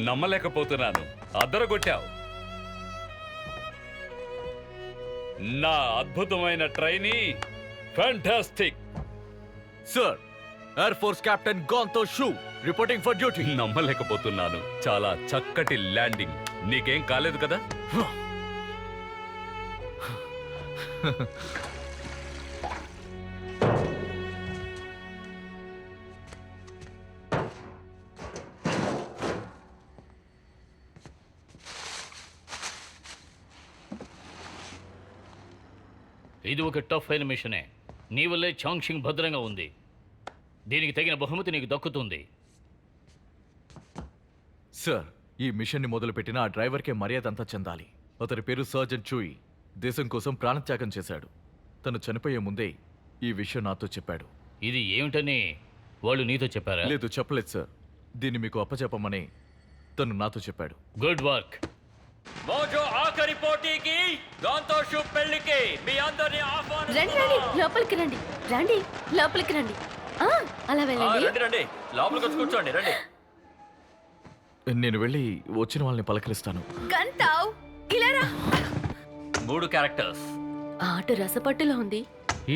నమ్మలేకపోతున్నాను. అద్దరగొట్టావు. నా అద్భుతమైన trainee fantastic. Sir, air force captain గాంతో షూ రిపోర్టింగ్ ఫర్ డ్యూటీ. నమ్మలేకపోతున్నాను. చాలా చక్కటి ల్యాండింగ్. నీకేం కాలేదు కదా? ఇది ఒక టఫ్ అయిన మిషనే. నీ వల్లే చాంగ్షింగ్ భద్రంగా ఉంది. దీనికి తగిన బహుమతి నీకు దక్కుతుంది. సార్, ఈ మిషన్ ని మొదలుపెట్టిన ఆ డ్రైవర్కే మర్యాద అంతా చెందాలి. అతని పేరు సర్జన్ చూయి. దేశం కోసం ప్రాణత్యాగం చేశాడు. తను చనిపోయే ముందే ఈ విషయం నాతో చెప్పాడు. ఇది ఏమిటని వాళ్ళు నీతో చెప్పారా? లేదు, చెప్పలేదు సార్. దీన్ని మీకు అప్పచెప్పమని తను నాతో చెప్పాడు. Good work. మోజో ఆఖరి పోటీకి గాంతో షూ పెళ్లికి మీ అందరినీ ఆహ్వానిస్తున్నాను. రండి రండి లోపలికి రండి. రండి లోపలికి రండి. అలా వెళ్ళండి. రండి రండి, లోపలికి వచ్చి కూర్చోండి. రండి. నేను వెళ్ళి వచ్చిన వాళ్ళని పలకరిస్తాను. గంతావ్ ఇలా రా. 3 క్యారెక్టర్స్. ఆట రసపట్టులో ఉంది.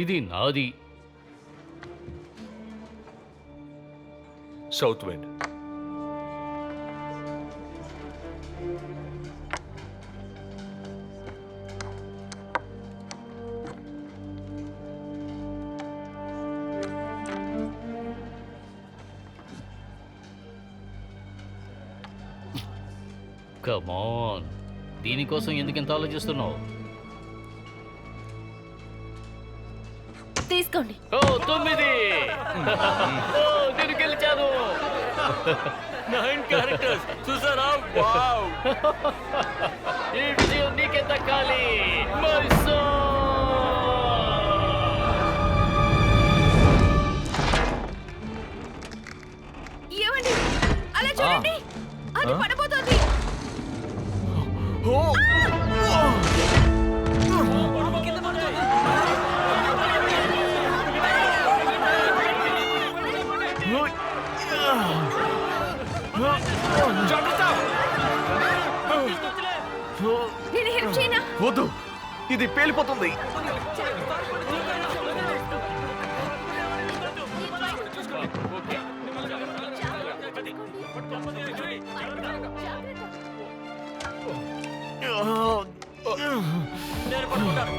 ఇది నాది. South wind. కమాన్, దీనికోసం ఎందుకు ఇంత ఆలోచిస్తున్నావు? తీసుకోండి. ఓ 9. ఓ, నేను గెలిచాను. 9 క్యారెక్టర్స్ చూసారా? వావ్! ఈ విజయం నీకే దక్కాలి. My son. ఏమండి అలా చూడండి, అది పడబోతోంది. నేను హెల్ప్ చేయనా? వద్దు, ఇది పేలిపోతుంది. నేను పట్టుకుంటాను.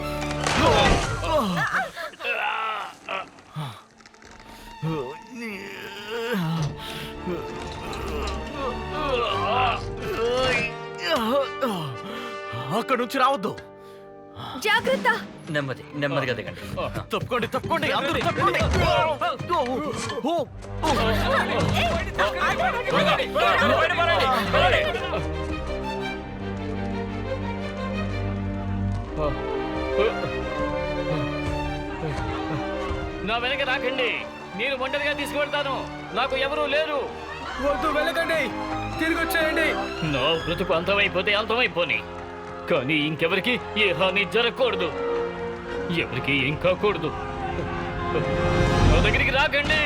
అక్కడ నుంచి రావద్దు. జాగ్రత్త. నెమ్మదిగా దిగండి. తప్పుకోండి, తప్పుకోండి, అందరూ తప్పుకోండి. నా వెనక రాకండి, నేను ఒంటరిగా తీసుకువెళ్తాను. నాకు ఎవరూ లేరు. వద్దు, వెళ్ళకండి, తిరిగి వచ్చేయండి. నా బ్రతుకు అంతమైపోతే అంతమైపోని, కానీ ఇంకెవరికి ఏ హాని జరగకూడదు, ఎవరికి ఏం కాకూడదు. నా దగ్గరికి రాకండి.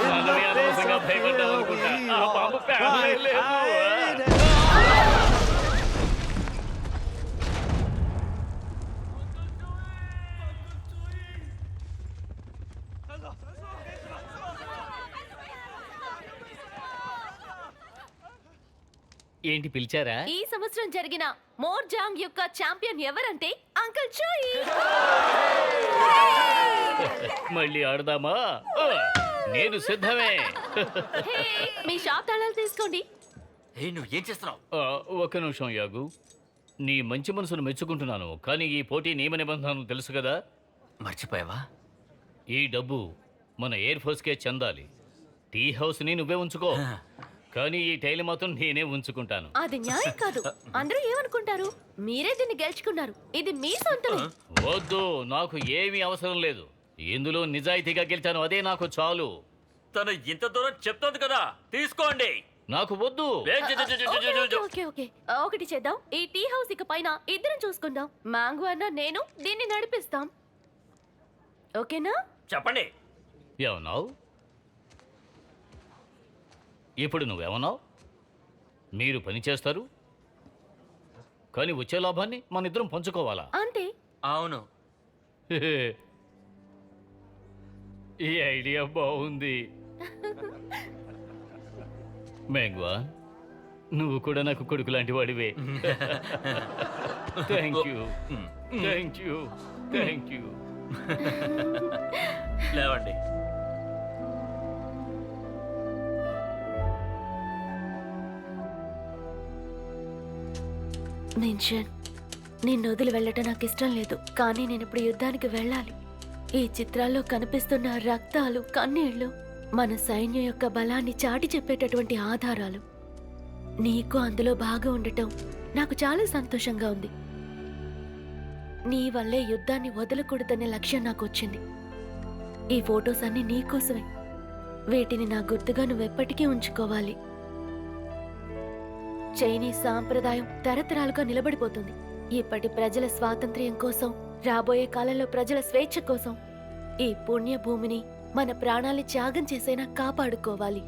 మనమే అనవసరంగా భయపడ్డాం అనుకుంటా. ఆ పాము ప్రాణమే లేదు. ఏంటి పిలిచారా? ఈ సంవత్సరం జరిగిన మోర్జాంగ్ యొక్క ఛాంపియన్ ఎవరంటే అంకుల్ చూయి. మళ్ళీ ఆడదామా? నేను సిద్ధమే. హే, మీ షాప్ తాళాలు తీసుకోండి. నువ్వు ఏం చేస్తున్నావు? ఒక్క నిమిషం యాగు. నీ మంచి మనసును మెచ్చుకుంటున్నాను, కానీ ఈ పోటీ నియమ నిబంధనలు తెలుసు కదా. మర్చిపోయావా? ఈ డబ్బు మన ఎయిర్ ఫోర్స్కే చెందాలి. టీ హౌస్ని నువ్వే ఉంచుకో, కానీ ఈ టైల్ మాత్రం నేనే ఉంచుకుంటాను. అది న్యాయం కాదు. అందరూ ఏమనుకుంటారు? మీరే దీన్ని గెలుచుకున్నారు, ఇది మీ సొంతమే. వద్దు, నాకు ఏమీ అవసరం లేదు. ఇందులో నిజాయితీగా గెలిచాను, అదే నాకు చాలు. తను ఇంత దూరం చెప్తోంది కదా, తీసుకోండి. నాకు వద్దు. ఓకే ఓకే, ఒకటి చేద్దాం. ఈ టీ హౌస్ ఇక పైన ఇద్దరం చూసుకుందాం. మ్యాంగో అన్న నేను దీన్ని నడిపిస్తాం. ఓకేనా? చెప్పండి. ఏమన్నావు? ఇప్పుడు నువ్వేమన్నావు? మీరు పని చేస్తారు, కానీ వచ్చే లాభాన్ని మన ఇద్దరం పంచుకోవాలా? అంతే. అవును. ఈ ఐడియా బాగుంది. మ్యాంగో, నువ్వు కూడా నాకు కొడుకు లాంటి వాడివే. Thank you, thank you, thank you. లేవండి. మెన్షన్, నిన్ను వదిలి వెళ్ళటం నాకు ఇష్టం లేదు, కానీ నేను ఇప్పుడు యుద్ధానికి వెళ్ళాలి. ఈ చిత్రాల్లో కనిపిస్తున్న రక్తాలు, కన్నీళ్లు మన సైన్యం యొక్క బలాన్ని చాటి చెప్పేటటువంటి ఆధారాలు. నీకు అందులో బాగా ఉండటం నాకు చాలా సంతోషంగా ఉంది. నీ వల్లే యుద్ధాన్ని వదలకూడదనే లక్ష్యం నాకు వచ్చింది. ఈ ఫొటోస్ అన్ని నీకోసమే. వీటిని నా గుర్తుగా నువ్వెప్పటికీ ఉంచుకోవాలి. చైనీస్ సాంప్రదాయం తరతరాలుగా నిలబడిపోతుంది. ఇప్పటి ప్రజల స్వాతంత్ర్యం కోసం, రాబోయే కాలంలో ప్రజల స్వేచ్ఛ కోసం ఈ పుణ్య భూమిని మన ప్రాణాల్ని త్యాగం చేసైనా కాపాడుకోవాలి.